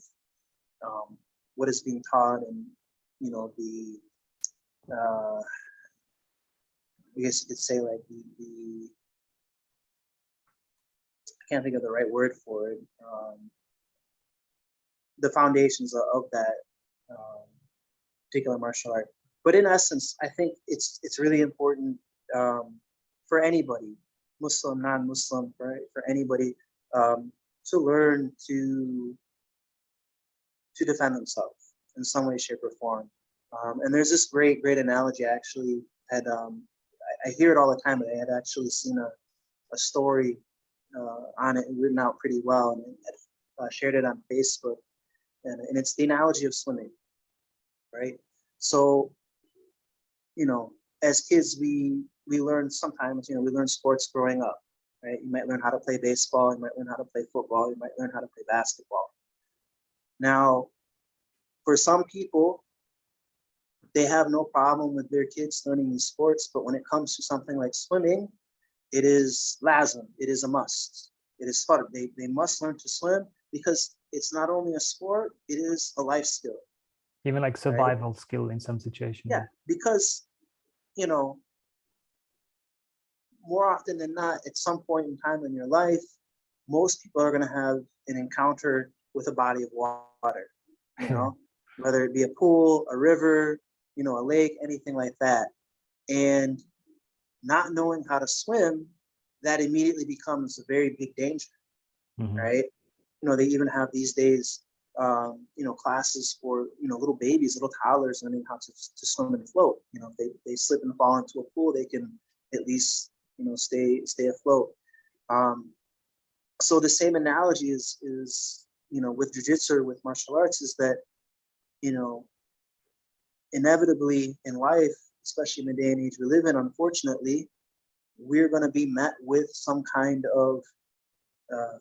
what is being taught, and, you know, the I guess you could say like the I can't think of the right word for it. The foundations of that particular martial art. But in essence, I think it's really important for anybody, Muslim, non-Muslim, for anybody, to learn to defend themselves in some way, shape, or form. And there's this great analogy. I actually had I hear it all the time, but I had actually seen a story on it and written out pretty well, and I shared it on Facebook. And it's the analogy of swimming, right? So, you know, as kids, we learn sometimes, you know, we learn sports growing up, right? You might learn how to play baseball, you might learn how to play football, you might learn how to play basketball. Now, for some people, they have no problem with their kids learning these sports, but when it comes to something like swimming, it is lazim, it is a must. It is fard. They must learn to swim, because it's not only a sport, it is a life skill. even like survival skill in some situations. Yeah, because, you know, more often than not, at some point in time in your life, most people are going to have an encounter with a body of water, you know, whether it be a pool, a river, you know, a lake, anything like that. And not knowing how to swim, that immediately becomes a very big danger, right? You know, they even have these days, you know, classes for, you know, little babies, little toddlers learning how to swim and float. You know, if they slip and fall into a pool, they can at least, you know, stay afloat. So the same analogy is, you know, with jujitsu, with martial arts, is that, you know, inevitably in life, especially in the day and age we live in, unfortunately, we're going to be met with some kind of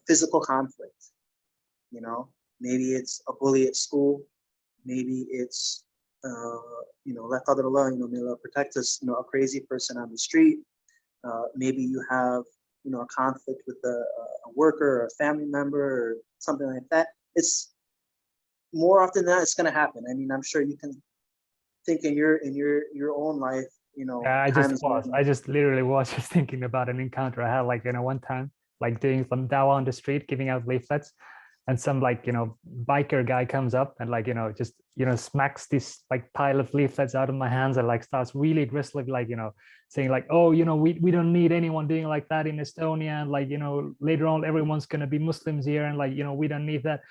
physical conflict. You know, maybe it's a bully at school, maybe it's, you know, let Allah, you know, may Allah protect us, you know, a crazy person on the street. Maybe you have, you know, a conflict with a worker or a family member or something like that. It's more often than not, it's going to happen. I mean, I'm sure you can think in your own life, you know. I just literally was just thinking about an encounter I had, like, you know, one time, like doing some dawah on the street, giving out leaflets, and some, like, you know, biker guy comes up and, like, you know, just, you know, smacks this like pile of leaflets out of my hands and like starts really aggressively, like, you know, saying like, oh, you know, we don't need anyone doing like that in Estonia, and like, you know, later on everyone's gonna be Muslims here, and like, you know, we don't need that.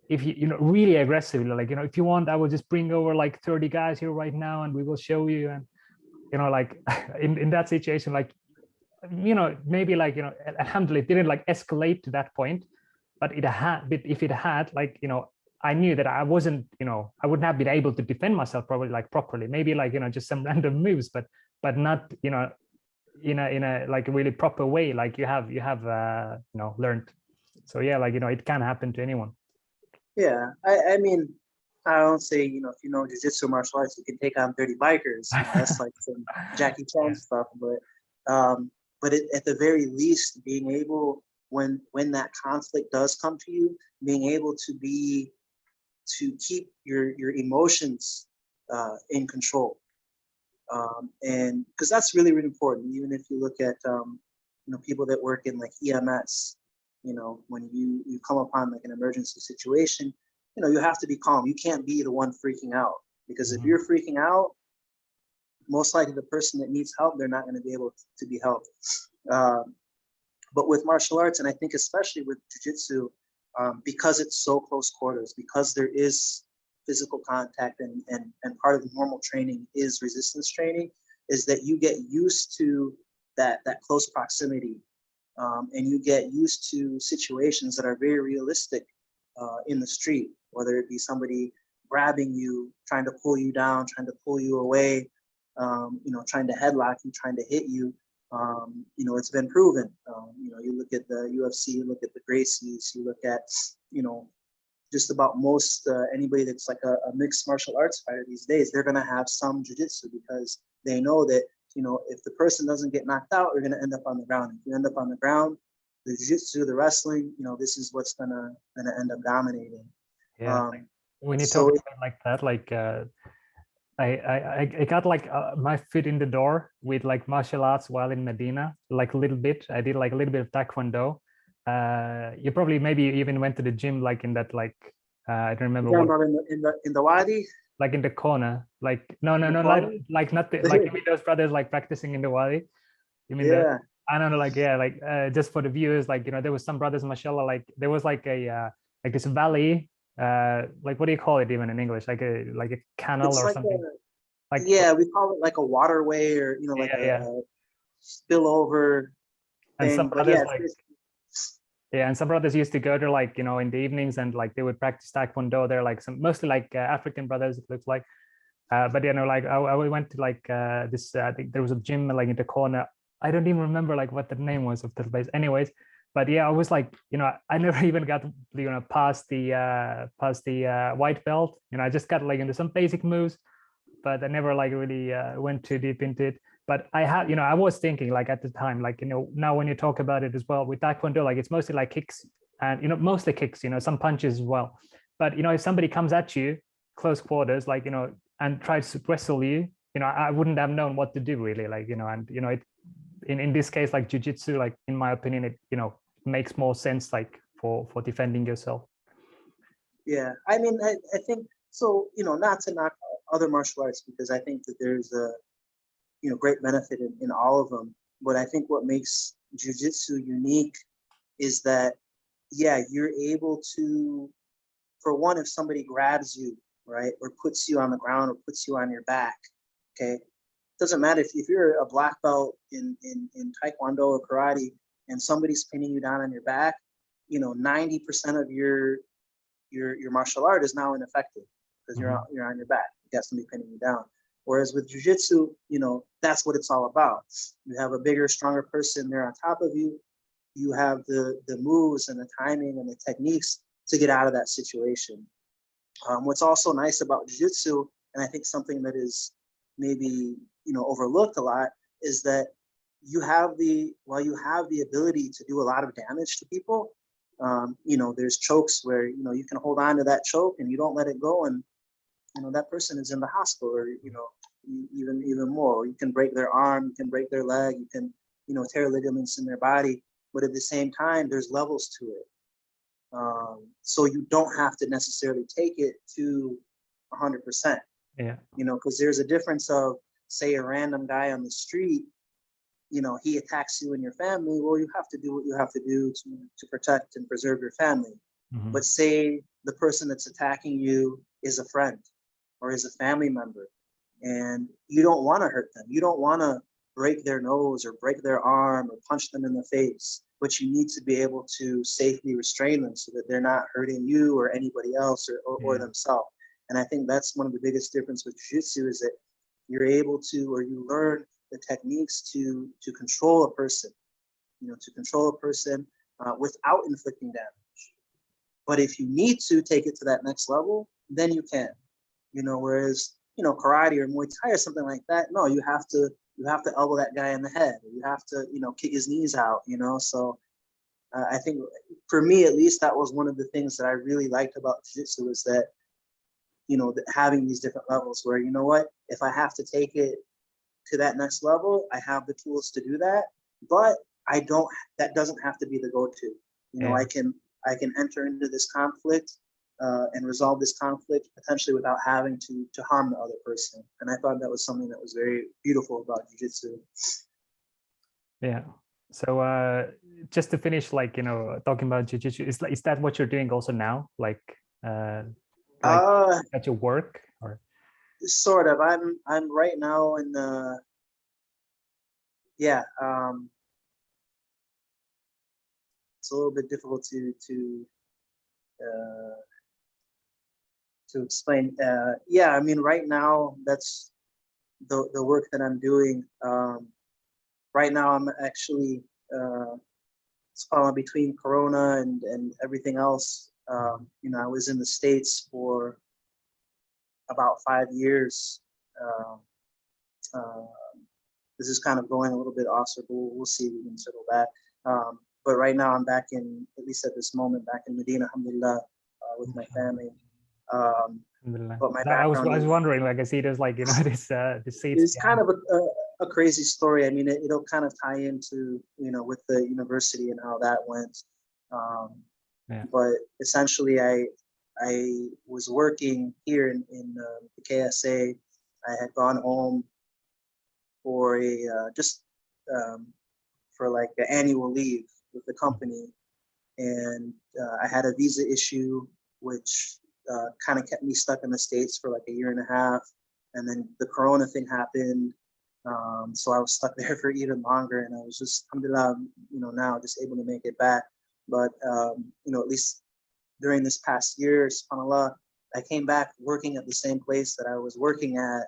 If you know, really aggressively, like, you know, if you want, I will just bring over like 30 guys here right now and we will show you. And, you know, like in that situation, like, you know, maybe, like, you know, alhamdulillah, it didn't like escalate to that point, but if it had, like, you know, I knew that I wasn't, you know, I wouldn't have been able to defend myself probably like properly, maybe like, you know, just some random moves, but not, you know, in a like a really proper way, like you have you know, learned. So yeah, like, you know, it can happen to anyone. Yeah, I mean, I don't say, you know, if you know jujitsu martial arts, you can take on 30 bikers. You know, that's like some Jackie Chan stuff, but at the very least, being able, when that conflict does come to you, being able to keep your emotions in control, and because that's really, really important. Even if you look at you know, people that work in like EMS, you know, when you come upon like an emergency situation, you know, you have to be calm. You can't be the one freaking out, because if you're freaking out, most likely the person that needs help, they're not going to be able to be helped. But with martial arts, and I think especially with jujitsu, because it's so close quarters, because there is physical contact, and part of the normal training is resistance training, is that you get used to that close proximity, and you get used to situations that are very realistic in the street, whether it be somebody grabbing you, trying to pull you down, trying to pull you away, you know, trying to headlock you, trying to hit you. You know, it's been proven. You know, you look at the UFC, you look at the Gracies, you look at, you know, just about most anybody that's like a mixed martial arts fighter these days, they're going to have some jiu-jitsu, because they know that, you know, if the person doesn't get knocked out, you're going to end up on the ground. If you end up on the ground, the jiu-jitsu, the wrestling, you know, this is what's gonna end up dominating. Yeah, like, when you talk about like that, like I got like my foot in the door with like martial arts while in Medina, like a little bit. I did like a little bit of Taekwondo. You probably maybe even went to the gym like in that, like I don't remember what. In the wadi. Like in the corner, like no, like not the, like those brothers like practicing in the wadi. You mean yeah. I don't know, like, yeah, like just for the viewers, like, you know, there was some brothers, mashallah, like there was like a like this valley, like what do you call it even in English, like a canal, it's or like something, like, yeah, we call it like a waterway, or, you know, like a spillover and thing. some But brothers yeah, and some brothers used to go there, like, you know, in the evenings, and like they would practice Taekwondo there, like some mostly like African brothers, it looks like. But you know, like I went to like this, I think there was a gym like in the corner. I don't even remember like what the name was of the place. Anyways, but yeah, I was like, you know, I never even got, you know, past the white belt. You know, I just got like into some basic moves, but I never like really went too deep into it. But I had, you know, I was thinking like at the time, like, you know, now when you talk about it as well with Taekwondo, like it's mostly like kicks, and, you know, mostly kicks, you know, some punches as well. But, you know, if somebody comes at you close quarters, like, you know, and tries to wrestle you, you know, I wouldn't have known what to do really, like, you know, and, you know, it, in this case, like jiu-jitsu, like in my opinion, it, you know, makes more sense like for defending yourself. Yeah, I mean, I think so. Not to knock other martial arts, because I think that there's a great benefit in all of them. But I think what makes jujitsu unique is that, yeah, you're able to, for one, if somebody grabs you, right, or puts you on the ground or puts you on your back, okay, doesn't matter if you're a black belt in Taekwondo or karate and somebody's pinning you down on your back, 90% of your martial art is now ineffective because you're on your back. You got somebody pinning you down. Whereas with jujitsu, that's what it's all about. You have a bigger, stronger person there on top of you. You have the moves and the timing and the techniques to get out of that situation. What's also nice about jujitsu, and I think something that is maybe overlooked a lot, is that you have the ability to do a lot of damage to people. There's chokes where you can hold on to that choke and you don't let it go, and that person is in the hospital, or even more. Or you can break their arm, you can break their leg, you can tear ligaments in their body. But at the same time, there's levels to it. So you don't have to necessarily take it to 100%. Yeah. Because there's a difference of, say, a random guy on the street, he attacks you and your family. Well, you have to do what you have to do to protect and preserve your family. Mm-hmm. But say the person that's attacking you is a friend or is a family member, and you don't want to hurt them. You don't want to break their nose or break their arm or punch them in the face, but you need to be able to safely restrain them so that they're not hurting you or anybody else or themselves. And I think that's one of the biggest difference with jiu-jitsu, is that you're able to, or you learn the techniques to control a person, without inflicting damage. But if you need to take it to that next level, then you can. Whereas karate or Muay Thai or something like that, no, you have to elbow that guy in the head. Or you have to kick his knees out. So I think for me at least, that was one of the things that I really liked about jiu-jitsu, is that having these different levels where, if I have to take it to that next level, I have the tools to do that. But that doesn't have to be the go-to. I can enter into this conflict and resolve this conflict potentially without having to harm the other person. And I thought that was something that was very beautiful about jiu-jitsu. Yeah. So just to finish, talking about jiu-jitsu, is that what you're doing also now? At your work, or? Sort of. I'm right now in it's a little bit difficult to explain. I mean, right now that's the work that I'm doing. Right now I'm actually between Corona and everything else. I was in the States for about 5 years. This is kind of going a little bit off, so we'll see if we can circle back. But right now I'm back at least at this moment, back in Madinah, alhamdulillah, with my family. But my background, I was wondering, I see there's this seats. It's kind of a crazy story. I mean, it'll kind of tie into, with the university and how that went. But essentially I was working here in the KSA. I had gone home for for like an annual leave with the company, and I had a visa issue, which kind of kept me stuck in the States for like a year and a half. And then the Corona thing happened. So I was stuck there for even longer, and I was just, alhamdulillah, now just able to make it back. But, at least during this past year, subhanAllah, I came back working at the same place that I was working at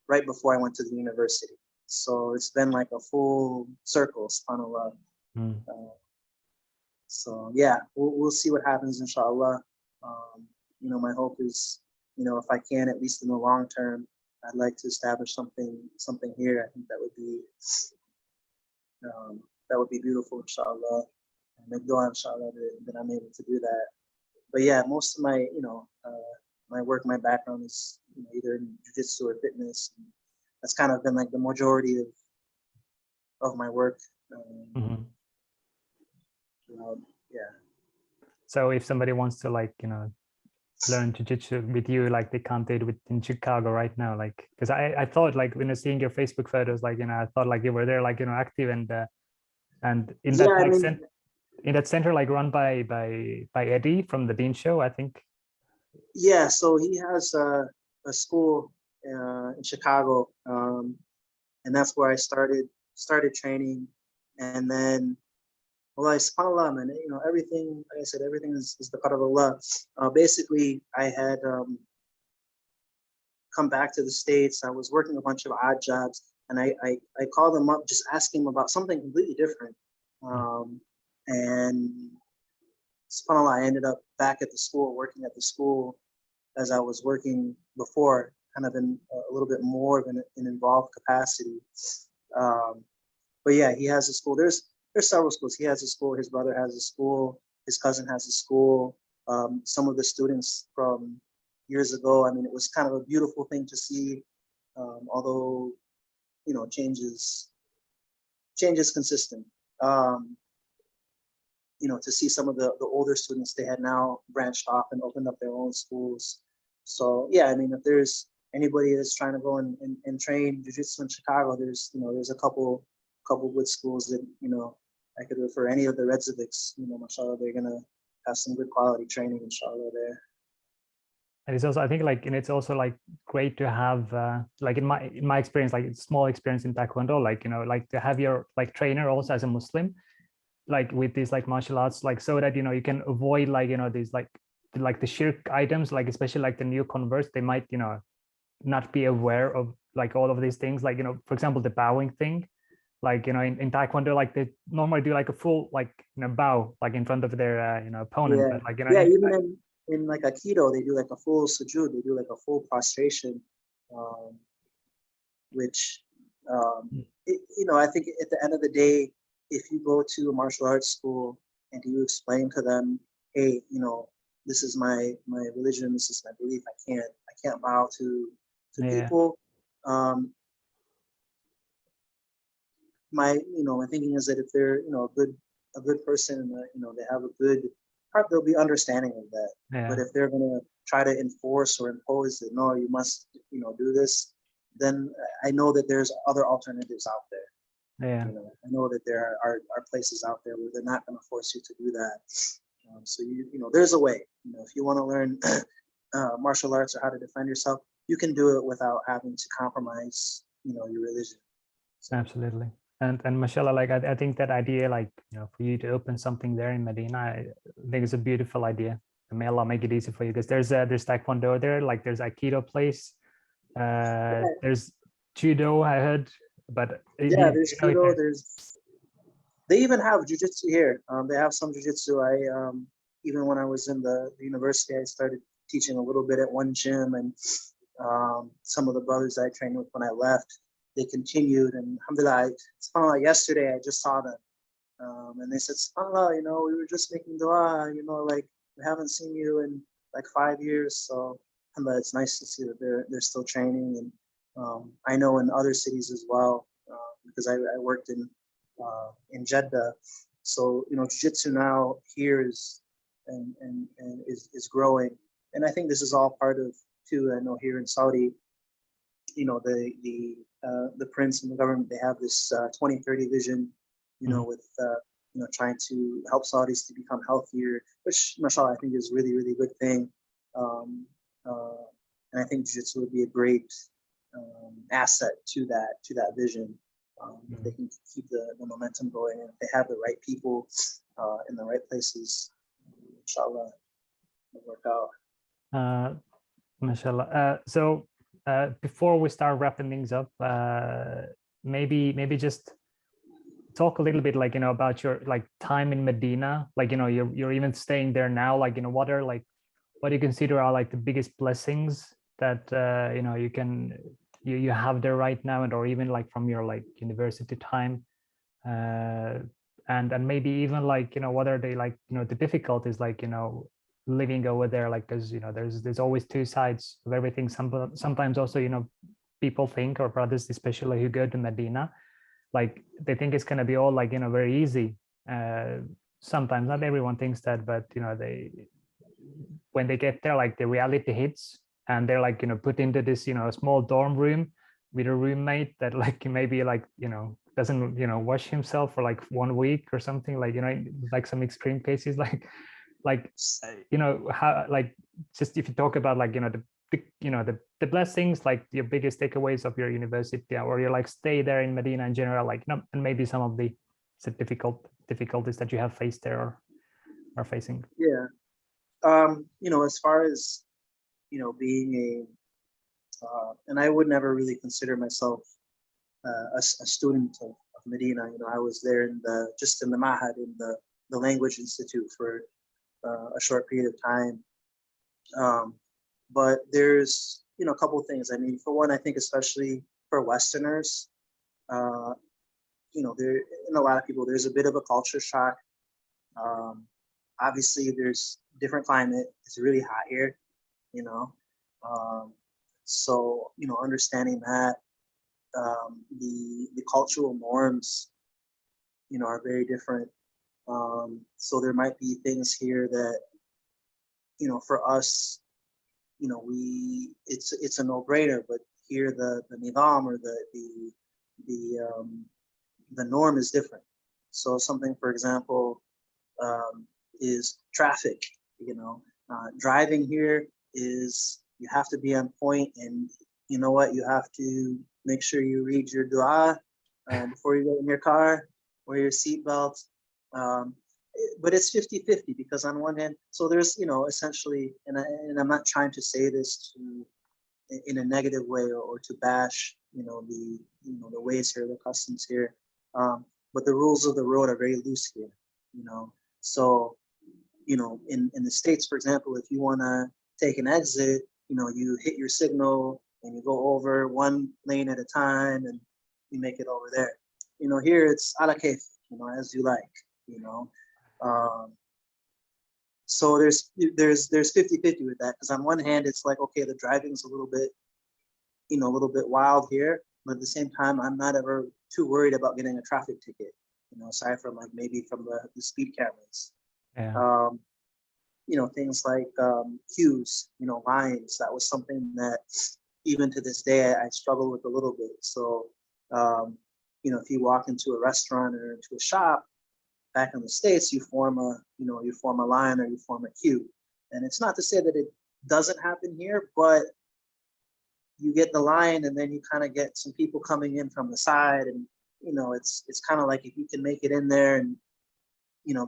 right before I went to the university. So it's been like a full circle, subhanAllah. So yeah, we'll see what happens, inshallah. My hope is, if I can, at least in the long term, I'd like to establish something here. I think that would be beautiful, inshallah. And make dua, inshallah, that I'm able to do that. But yeah, most of my, my work, my background is either in jiu-jitsu or fitness. That's kind of been like the majority of my work. Yeah. So if somebody wants to learn jiu-jitsu with you like they can't do it in Chicago right now? Like, because I thought like when I seeing your Facebook photos, like, you know, I thought like you were there, like, you know, active and in Yeah, that I like mean, in that center like run by Eddie from the Dean Show, I think. yeah. So he has a school in Chicago, and that's where I started training, and then. Well, subhanAllah, man, you know, everything, like I said, everything is the qadar of Allah. Basically, I had come back to the States. I was working a bunch of odd jobs, and I called them up, just asking them about something completely different. And subhanAllah, I ended up back at the school, working at the school as I was working before, kind of in a little bit more of an involved capacity. But yeah, he has a school. There's several schools. He has a school. His brother has a school. His cousin has a school. Some of the students from years ago. I mean, it was kind of a beautiful thing to see. Although, you know, change is consistent. You know, to see some of the older students, they had now branched off and opened up their own schools. So yeah, I mean, if there's anybody that's trying to go and train jiu-jitsu in Chicago, there's a couple good schools that, you know, I could refer any of the Redsviks, you know, mashallah, they're gonna have some good quality training, inshallah, there. And it's also, I think, like, and it's also like great to have, like in my experience, like small experience in Taekwondo, like, you know, like to have your like trainer also as a Muslim, like with these like martial arts, like so that, you know, you can avoid like, you know, these like the shirk items, like especially like the new converts, they might, you know, not be aware of like all of these things, like, you know, for example, the bowing thing. Like, you know, in Taekwondo, like they normally do like a full, like, you know, bow, like in front of their, you know, opponent. Yeah, But like, you know, yeah, even in like Aikido, they do like a full sujood, they do like a full prostration, um, which, you know, I think at the end of the day, if you go to a martial arts school and you explain to them, hey, you know, this is my religion, this is my belief, I can't bow to yeah, people. My thinking is that if they're, you know, a good person, and you know, they have a good heart, they'll be understanding of that. But yeah, if they're going to try to enforce or impose that, no, you must, you know, do this, then I know that there's other alternatives out there. yeah. You know, I know that there are places out there where they're not going to force you to do that. So you know, there's a way. You know, if you want to learn martial arts or how to defend yourself, you can do it without having to compromise, you know, your religion. So, Absolutely. And mashallah, like I think that idea, like, you know, for you to open something there in Medina, I think it's a beautiful idea. And may Allah make it easy for you, because there's Taekwondo there, like there's Aikido place, there's Judo, I heard, but do yeah, you there's know if judo. there's, They even have jujitsu here. They have some jujitsu. Even when I was in the university, I started teaching a little bit at one gym, and some of the brothers I trained with when I left, they continued. And alhamdulillah, subhanAllah, yesterday I just saw them, and they said, subhanAllah, you know, we were just making dua, you know, like we haven't seen you in like 5 years. So alhamdulillah, it's nice to see that they're still training. And I know in other cities as well, because I worked in Jeddah. So, you know, jiu-jitsu now here is and is growing. And I think this is all part of too. I know here in Saudi, you know, the prince and the government, they have this 2030 vision, you know, with you know, trying to help Saudis to become healthier, which mashallah I think is really, really good thing. And I think jiu-jitsu would be a great asset to that vision. If they can keep the momentum going, and if they have the right people in the right places, inshallah, it'll work out. mashallah. So before we start wrapping things up, maybe just talk a little bit, like, you know, about your like time in Medina, like, you know, you're even staying there now, like, you know, what do you consider are like the biggest blessings that you know, you have there right now, and or even like from your like university time, and maybe even like, you know, what are they, like, you know, the difficulties, like, you know, living over there, like, because, you know, there's always two sides of everything. Sometimes also, you know, people think, or brothers especially who go to Medina, like they think it's going to be all like, you know, very easy. Sometimes not everyone thinks that, but you know, when they get there, like the reality hits, and they're like, put into this, small dorm room with a roommate that like maybe like, doesn't, wash himself for like 1 week or something, like, like some extreme cases, like, how, like, just if you talk about like, the blessings, like your biggest takeaways of your university, or your like stay there in Medina in general, like, and maybe some of the difficulties that you have faced there or are facing. Yeah. As far as, being and I would never really consider myself a student of Medina. I was there in the Mahad, in the Language Institute for a short period of time. But there's, a couple of things. I mean, for one, I think especially for Westerners, there, in a lot of people, there's a bit of a culture shock. Obviously, there's different climate. It's really hot here, so, understanding that the cultural norms, are very different. So there might be things here that, for us, it's a no-brainer, but here the nidam, or the norm is different. So something, for example, is traffic. Driving here is, you have to be on point, and you know what, you have to make sure you read your dua before you get in your car, wear your seatbelt. But it's 50-50, because on one hand, so there's, essentially, and I'm not trying to say this in a negative way, or to bash, the ways here, the customs here, but the rules of the road are very loose here, So, in the States, for example, if you want to take an exit, you hit your signal and you go over one lane at a time, and you make it over there. Here it's ala kayf, as you like, so there's 50-50 with that, because on one hand it's like, okay, the driving's a little bit wild here, but at the same time I'm not ever too worried about getting a traffic ticket, aside from like maybe from the speed cameras. Yeah. Things like queues, lines. That was something that even to this day I struggle with a little bit. So if you walk into a restaurant or into a shop, back in the States, you form a line, or you form a queue. And it's not to say that it doesn't happen here, but you get the line, and then you kind of get some people coming in from the side, and it's kind of like, if you can make it in there and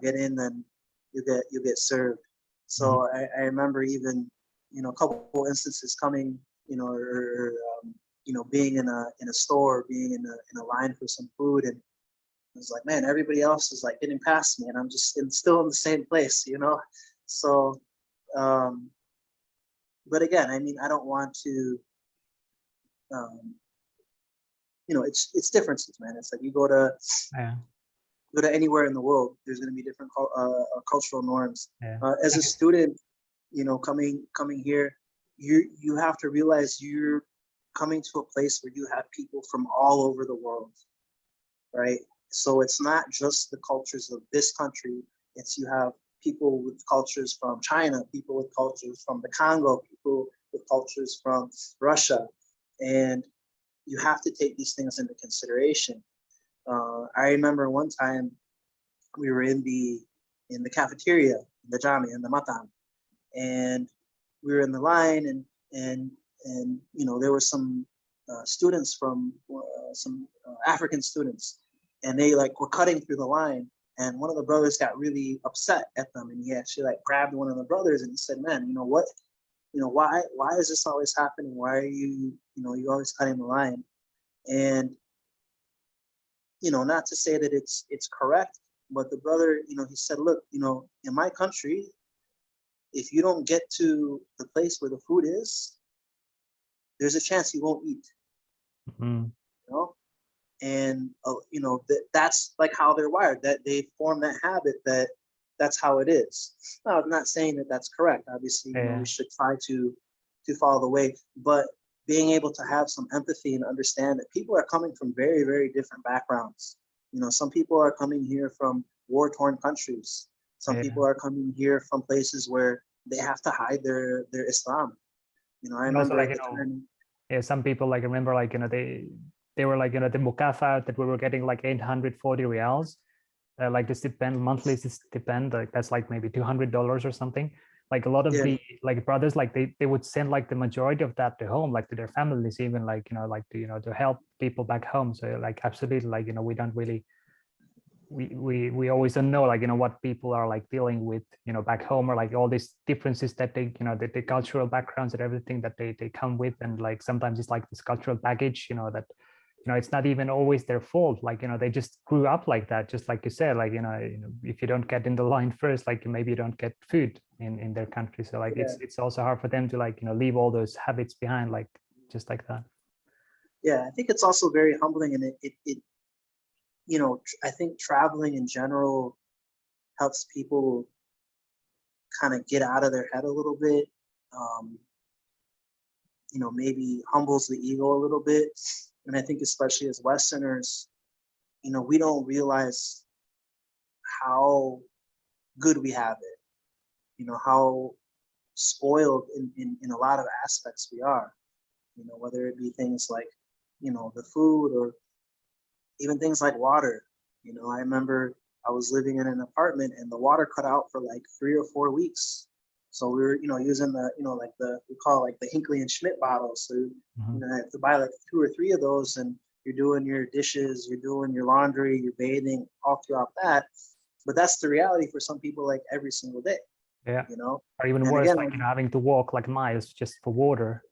get in, then you get served. So I remember even a couple instances coming, or being in a store, being in a line for some food, and it was like, man, everybody else is like getting past me, and I'm just still in the same place, So, but again, I mean, I don't want to, it's differences, man. It's like you go to anywhere in the world, there's going to be different cultural norms. Yeah. As a student, coming here, you have to realize you're coming to a place where you have people from all over the world, right? So it's not just the cultures of this country. It's, you have people with cultures from China, people with cultures from the Congo, people with cultures from Russia, and you have to take these things into consideration. I remember one time we were in the cafeteria, in the jami, in the matam, and we were in the line, and there were some students from some African students, and they like were cutting through the line, and one of the brothers got really upset at them, and he actually like grabbed one of the brothers, and he said, man, what, why is this always happening? Why are you you always cutting the line? And not to say that it's correct, but the brother, he said, look, in my country, if you don't get to the place where the food is, there's a chance you won't eat. And that's like how they're wired, that they form that habit, that's how it is. Now, I'm not saying that that's correct. Obviously, we should try to follow the way, but being able to have some empathy and understand that people are coming from very, very different backgrounds. Some people are coming here from war-torn countries. Some people are coming here from places where they have to hide their Islam. You know, I And also, remember like, at the time. yeah, some people like remember, like, they were like, the mukafa that we were getting like 840 reals, like the stipend, monthly stipend, like that's like maybe $200 or something. Like a lot of Yeah. the like brothers, like they would send like the majority of that to home, like to their families, even like, like to, to help people back home. So like absolutely, like, we don't really, we always don't know, like, what people are like dealing with, back home, or like all these differences that they, the cultural backgrounds and everything that they come with. And like sometimes it's like this cultural baggage, that it's not even always their fault, like, they just grew up like that, just like you said, like, if you don't get in the line first, like maybe you don't get food in their country. So like Yeah. it's also hard for them to like, leave all those habits behind, like just like that. Yeah, I think it's also very humbling, and it I think traveling in general helps people kind of get out of their head a little bit. Maybe humbles the ego a little bit. And I think especially as Westerners, we don't realize how good we have it, how spoiled in a lot of aspects we are, whether it be things like, the food, or even things like water. I remember I was living in an apartment and the water cut out for like 3 or 4 weeks. So we were, using the, like we call like the Hinkley and Schmidt bottles. So, I have to buy like 2 or 3 of those, and you're doing your dishes, you're doing your laundry, you're bathing all throughout that. But that's the reality for some people, like every single day. Yeah. Or even and worse, again, like, having to walk like miles just for water.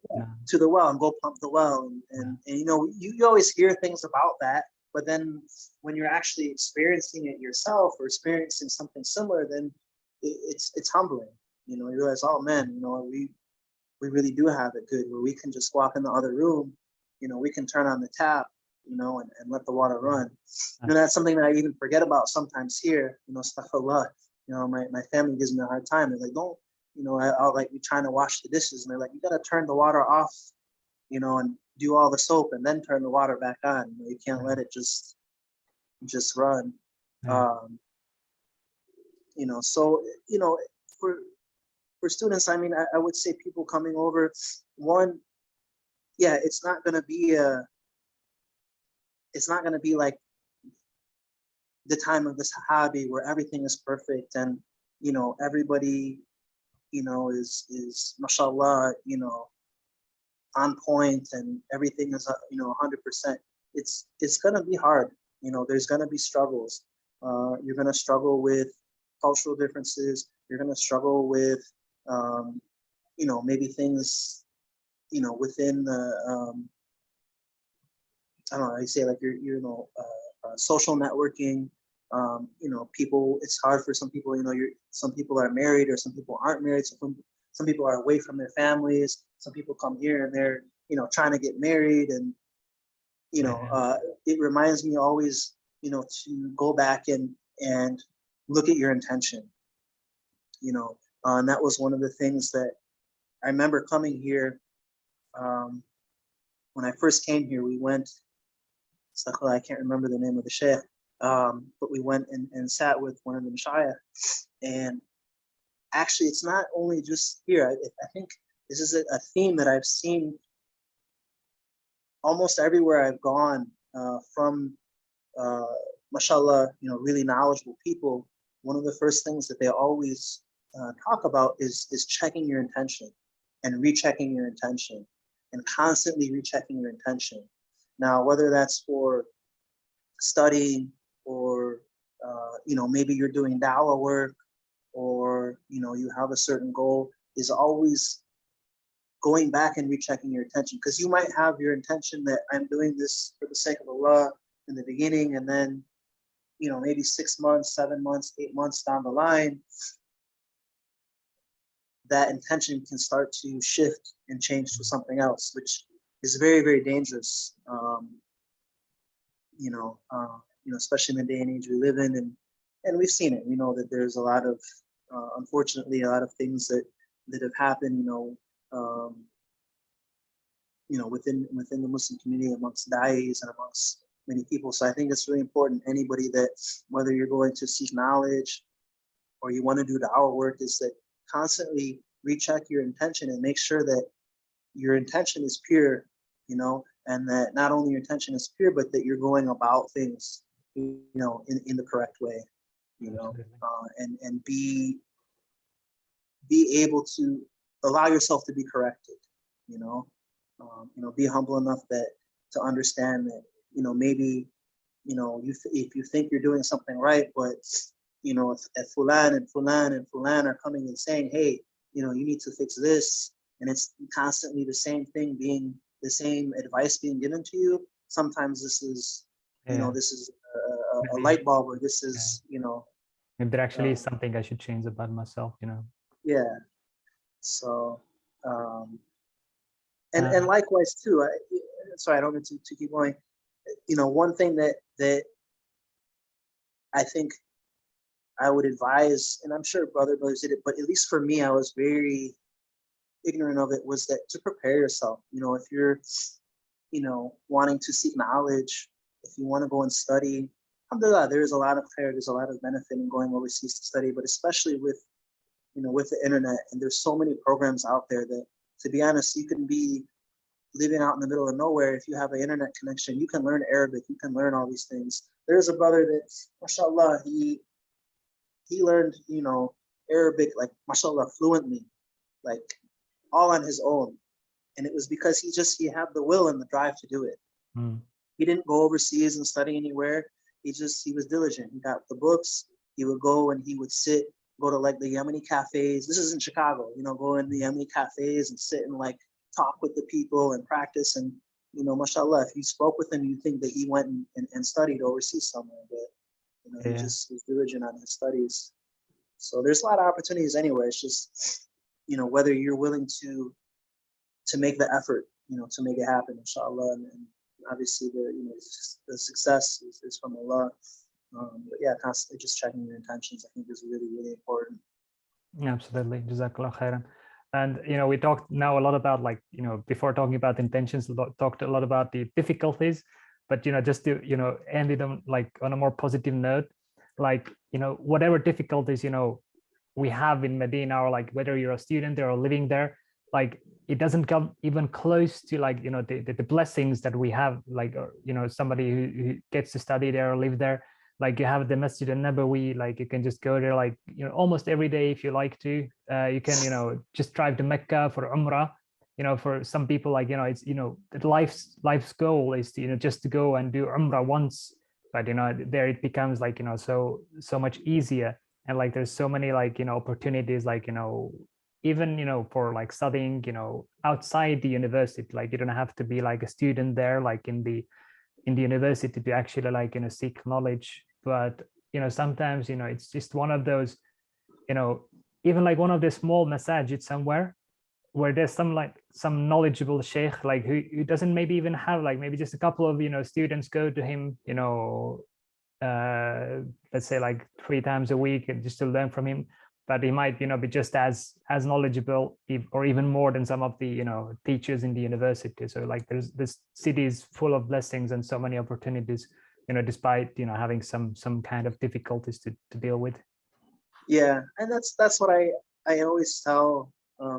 to the well and go pump the well. And you always hear things about that. But then when you're actually experiencing it yourself, or experiencing something similar, then it's humbling. You realize, oh man, we really do have it good, where we can just walk in the other room, we can turn on the tap, and let the water run. That's something that I even forget about sometimes here, astaghfirullah. My family gives me a hard time. They're like, don't, I'll like be trying to wash the dishes, and they're like, you got to turn the water off, and do all the soap and then turn the water back on. You can't let it just run. So, for students, I mean, I would say people coming over, one, yeah, it's not going to be like the time of the Sahabi where everything is perfect and, everybody, is mashallah, on point, and everything is 100%. It's gonna be hard. There's gonna be struggles. You're gonna struggle with cultural differences. You're gonna struggle with maybe things within the I don't know how you say, like your social networking. People. It's hard for some people. Some people are married, or some people aren't married. Some people are away from their families. Some people come here and they're, trying to get married. And, it reminds me always, to go back and look at your intention, and that was one of the things that I remember coming here. When I first came here, we went, I can't remember the name of the sheikh, but we went and sat with one of the mashayikh. And actually, it's not only just here. I think this is a theme that I've seen almost everywhere I've gone, from, mashallah, really knowledgeable people. One of the first things that they always talk about is checking your intention, and rechecking your intention, and constantly rechecking your intention. Now, whether that's for studying, or maybe you're doing dawah work, or you have a certain goal, is always going back and rechecking your intention. Because you might have your intention that I'm doing this for the sake of Allah in the beginning, and then maybe 6 months, 7 months, 8 months down the line, that intention can start to shift and change to something else, which is very, very dangerous. Especially in the day and age we live in, and we've seen it. We know that there's a lot of, unfortunately, a lot of things that have happened, within the Muslim community, amongst da'is and amongst many people. So I think it's really important. Anybody that, whether you're going to seek knowledge or you want to do da'wah work, is that constantly recheck your intention and make sure that your intention is pure, you know, and that not only your intention is pure, but that you're going about things, you know, in the correct way, you know, and be able to allow yourself to be corrected, you know, be humble enough that to understand that, you know, maybe, you know, if you think you're doing something right, but, you know, if Fulan and Fulan and Fulan are coming and saying, hey, you know, you need to fix this, and it's constantly the same thing being, the same advice being given to you, sometimes this is, you know, this is a light bulb, or this is, you know. Maybe there actually is something I should change about myself, you know. Yeah. So, and likewise too, sorry, I don't need to keep going. You know, one thing that I think I would advise, and I'm sure brothers did it, but at least for me, I was very ignorant of it, was that to prepare yourself. You know, if you're, you know, wanting to seek knowledge, if you want to go and study, alhamdulillah, there's a lot of prayer, there's a lot of benefit in going overseas to study, but especially with, you know, with the internet, and there's so many programs out there that, to be honest, you can be living out in the middle of nowhere. If you have an internet connection, you can learn Arabic, you can learn all these things. There's a brother that, mashallah, he learned, you know, Arabic, like, mashallah, fluently, like all on his own. And it was because he had the will and the drive to do it. He didn't go overseas and study anywhere. He was diligent. He got the books. He would go and he would go to like the Yemeni cafes. This is in Chicago, you know, go in the Yemeni cafes and sit and like talk with the people and practice. And, you know, mashallah, if you spoke with him, you think that he went and studied overseas somewhere, but, you know, he just was diligent on his studies. So there's a lot of opportunities anywhere. It's just, you know, whether you're willing to make the effort, you know, to make it happen, inshallah. And obviously the success is from Allah. But yeah, constantly just checking your intentions, I think, is really, really important. Absolutely. Jazakallah khairan. And, you know, we talked now a lot about, like, you know, before talking about intentions, we talked a lot about the difficulties, but, you know, just to, you know, end it on like on a more positive note, like, you know, whatever difficulties, you know, we have in Medina, or like whether you're a student or living there, like it doesn't come even close to, like, you know, the blessings that we have, like, or, you know, somebody who gets to study there or live there. Like you have the Masjid al-Nabawi, like you can just go there, like, you know, almost every day if you like to. You can, you know, just drive to Mecca for Umrah. You know, for some people, like, you know, it's, you know, that life's goal is to, you know, just to go and do Umrah once. But, you know, there it becomes like, you know, so much easier. And like there's so many, like, you know, opportunities, like, you know, even, you know, for like studying, you know, outside the university. Like you don't have to be like a student there, like in the university, to actually, like, you know, seek knowledge. But, you know, sometimes, you know, it's just one of those, you know, even like one of the small masajid somewhere where there's some knowledgeable sheikh, like who doesn't maybe even have, like, maybe just a couple of, you know, students go to him, you know, let's say like 3 times a week, and just to learn from him. But he might, you know, be just as knowledgeable, or even more than some of the, you know, teachers in the university. So like there's this city is full of blessings and so many opportunities, you know, despite, you know, having some kind of difficulties to deal with. Yeah, and that's what I always tell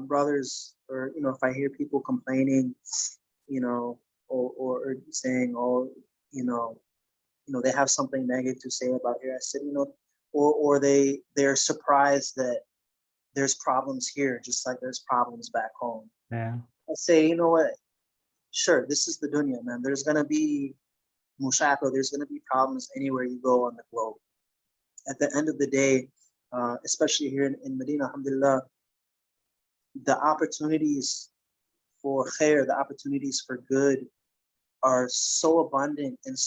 brothers, or, you know, if I hear people complaining, you know, or saying, oh, you know, they have something negative to say about here. I said, you know, or they're surprised that there's problems here, just like there's problems back home. Yeah. I say, you know what? Sure, this is the dunya, man. There's gonna be mushakil, there's gonna be problems anywhere you go on the globe. At the end of the day, especially here in Medina, alhamdulillah, the opportunities for khair, the opportunities for good are so abundant and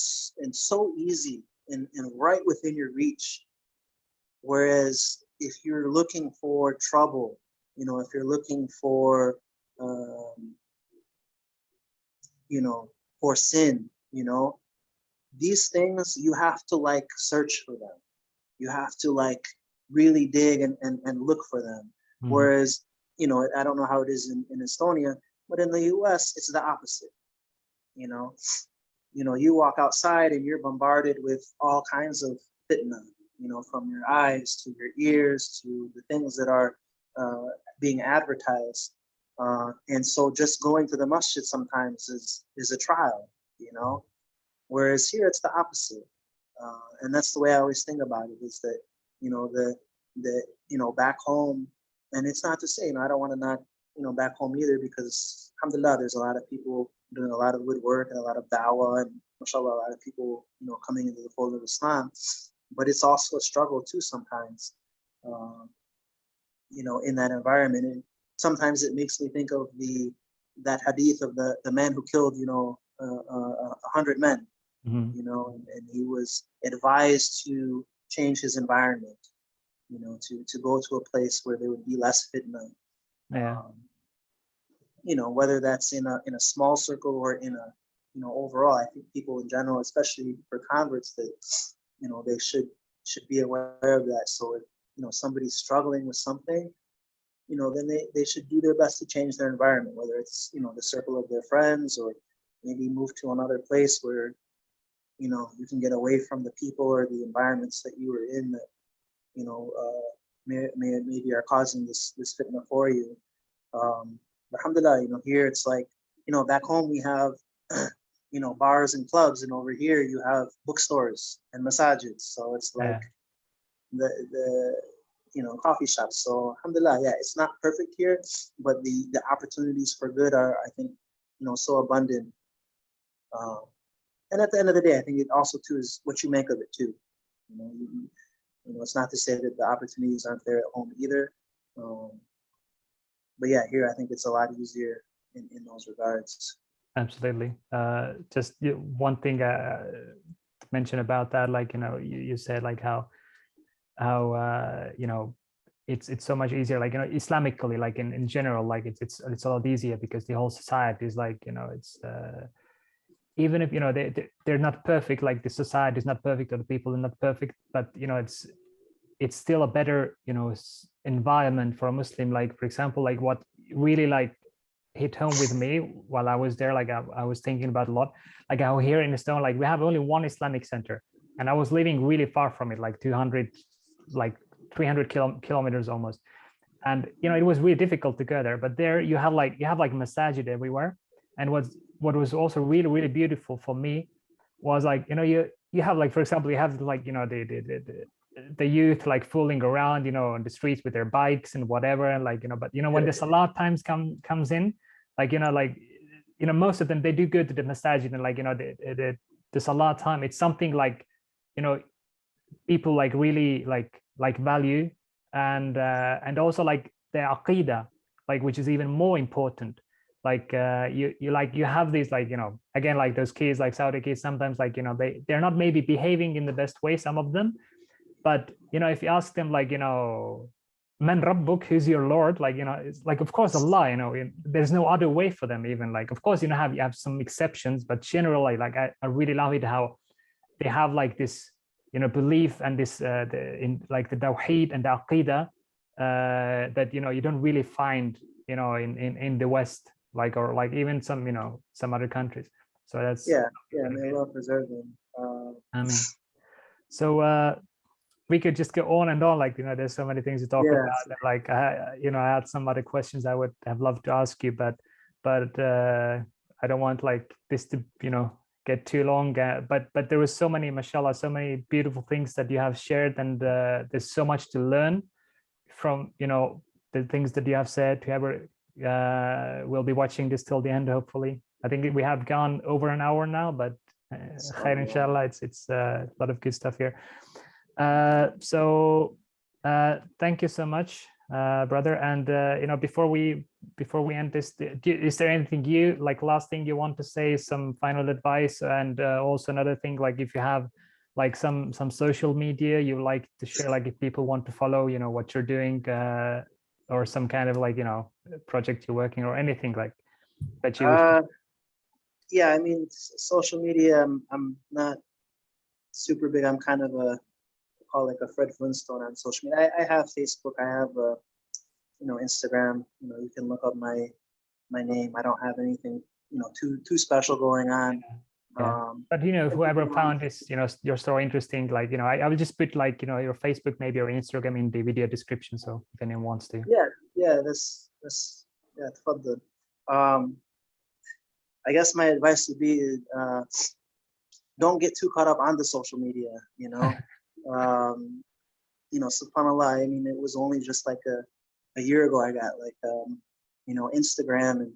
so easy and right within your reach. Whereas if you're looking for trouble, you know, if you're looking for, you know, for sin, you know, these things, you have to like search for them. You have to like really dig and look for them. Whereas, you know, I don't know how it is in Estonia, but in the US, it's the opposite. You know, you walk outside and you're bombarded with all kinds of fitna, you know, from your eyes to your ears to the things that are being advertised. And so just going to the masjid sometimes is a trial, you know, whereas here it's the opposite. And that's the way I always think about it, is that, you know, back home, and it's not to say, you know, I don't want to not, you know, back home either, because alhamdulillah, there's a lot of people doing a lot of good work and a lot of da'wah, and mashallah, a lot of people, you know, coming into the fold of Islam. But it's also a struggle too sometimes, you know, in that environment. And sometimes it makes me think of that hadith of the man who killed, you know, 100 men, you know, and he was advised to change his environment, you know, to go to a place where there would be less fitna. Yeah. You know, whether that's in a small circle or in a, you know, overall, I think people in general, especially for converts, that, you know, they should be aware of that. So if, you know, somebody's struggling with something, you know, then they should do their best to change their environment, whether it's, you know, the circle of their friends, or maybe move to another place where, you know, you can get away from the people or the environments that you were in that, you know, maybe are causing this fitna for you. Alhamdulillah, you know, here it's like, you know, back home we have, you know, bars and clubs, and over here you have bookstores and masajids. So it's like the you know, coffee shops. So alhamdulillah, yeah, it's not perfect here, but the opportunities for good are, I think, you know, so abundant. And at the end of the day, I think it also too is what you make of it too. You know, it's not to say that the opportunities aren't there at home either. But yeah, here I think it's a lot easier in those regards. Absolutely. Just one thing to mention about that, like, you know, you said like how you know, it's so much easier, like, you know, Islamically, like in general, like it's a lot easier because the whole society is like, you know, it's even if, you know, they're not perfect, like the society is not perfect or the people are not perfect, but, you know, it's still a better, you know, environment for a Muslim. Like, for example, like what really like hit home with me while I was there, like I was thinking about a lot, like how here in Estonia, like we have only one Islamic center, and I was living really far from it, like 200, like 300 kilometers almost. And, you know, it was really difficult to go there, but there you have like masajid everywhere. And what was also really, really beautiful for me was like, you know, you have like, for example, you have like, you know, the youth like fooling around, you know, on the streets with their bikes and whatever. And like, you know, but, you know, when the salah times comes in, like, you know, most of them, they do go to the masajid, and like, you know, the salah time, it's something like, you know, people like really like value, and also like the aqidah, like, which is even more important. Like you have these, like, you know, again, like those kids, like Saudi kids, sometimes, like, you know, they're not maybe behaving in the best way, some of them, but, you know, if you ask them, like, you know, man rabbuk, who's your lord, like, you know, it's like, of course, Allah, you know, there's no other way for them. Even like, of course, you know, you have some exceptions, but generally, like I really love it how they have like this, you know, belief and this in like the tawheed and the aqidah that, you know, you don't really find, you know, in the West, like, or like even some, you know, some other countries. So that's, yeah, may Allah preserve them. I mean, so we could just go on and on, like, you know, there's so many things to talk about, and like you know, I had some other questions I would have loved to ask you, but I don't want like this to, you know, get too long, but there was so many, mashallah, so many beautiful things that you have shared, and there's so much to learn from, you know, the things that you have said. Whoever will be watching this till the end, hopefully. I think we have gone over an hour now, but khair, inshallah, it's a lot of good stuff here. So thank you so much, brother. And you know, before we end this, is there anything last thing you want to say, some final advice? And also another thing, like if you have like some social media you like to share, like if people want to follow, you know, what you're doing, or some kind of like, you know, project you're working, or anything like that you wish yeah, I mean, social media, I'm not super big. I'm kind of call like a Fred Flintstone on social media. I have Facebook, I have you know, Instagram. You know, you can look up my name. I don't have anything, you know, too special going on. Yeah. But you know, whoever found this, you know, your story interesting, like, you know, I will just put like, you know, your Facebook maybe or Instagram in the video description, so if anyone wants to. yeah, yeah, تفضل. I guess my advice would be don't get too caught up on the social media, you know. You know, subhanAllah, I mean, it was only just like a year ago I got like you know, Instagram, and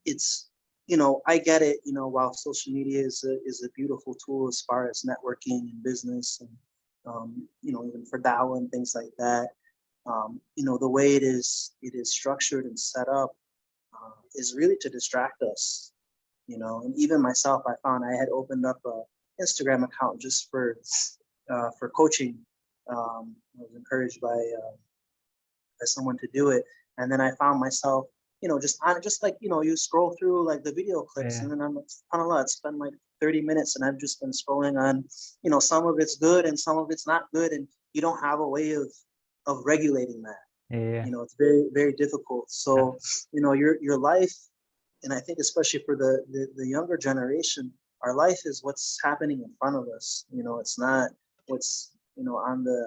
it's, you know, I get it, you know, while social media is a beautiful tool as far as networking and business and you know, even for dawah and things like that. You know, the way it is structured and set up is really to distract us, you know. And even myself, I found I had opened up a Instagram account just for coaching. I was encouraged by someone to do it, and then I found myself, you know, just like, you know, you scroll through like the video clips, Yeah. and then I'm like, subhanAllah, it's been like 30 minutes, and I've just been scrolling on, you know, some of it's good and some of it's not good, and you don't have a way of regulating that. Yeah. You know, it's very, very difficult. So, you know, your life, and I think especially for the younger generation, our life is what's happening in front of us. You know, it's not what's, you know, on the,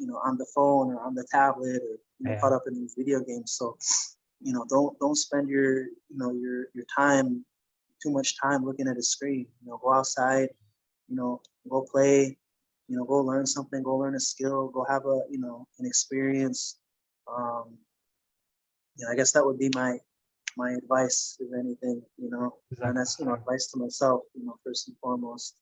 you know, on the phone or on the tablet, or, you know, Yeah. caught up in these video games. So, you know, don't spend your, you know, your time, too much time looking at a screen. You know, go outside, you know, go play, you know, go learn something, go learn a skill, go have a, you know, an experience. You know, I guess that would be my advice, if anything, you know, and that's, you know, advice to myself, you know, first and foremost.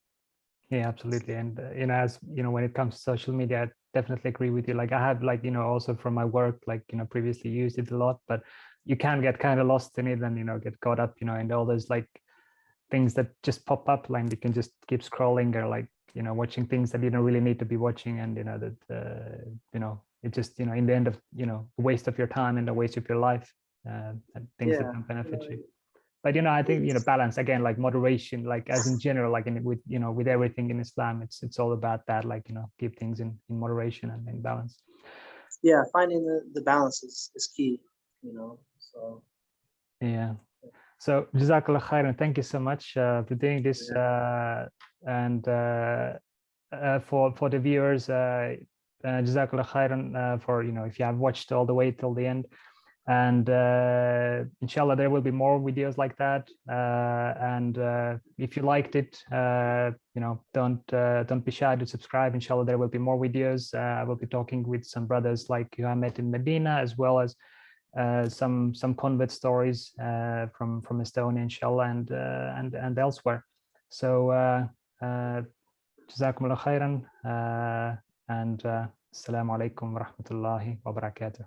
Yeah, absolutely. And you know, as you know, when it comes to social media, I definitely agree with you. Like I have, like, you know, also from my work, like, you know, previously used it a lot, but you can get kind of lost in it and, you know, get caught up, you know, in all those like things that just pop up, like you can just keep scrolling, or like, you know, watching things that you don't really need to be watching, and you know that you know, it just, you know, in the end of, you know, a waste of your time and a waste of your life, and things that Yeah. don't benefit you. But you know, I think, you know, balance, again, like moderation, like as in general, like with, you know, with everything in Islam, it's all about that, like, you know, keep things in moderation and in balance. Yeah, finding the balance is key, you know. So Yeah. So Jazakallah khairan, thank you so much for doing this, yeah. and for the viewers, Jazakallah khairan for, you know, if you have watched all the way till the end. And inshallah, there will be more videos like that. And if you liked it, you know, don't be shy to subscribe. Inshallah, there will be more videos. I will be talking with some brothers like you I met in Medina, as well as some convert stories from Estonia, inshallah, and elsewhere. So jazakumullah khairan, and assalamu alaikum wa rahmatullahi wa barakatuh.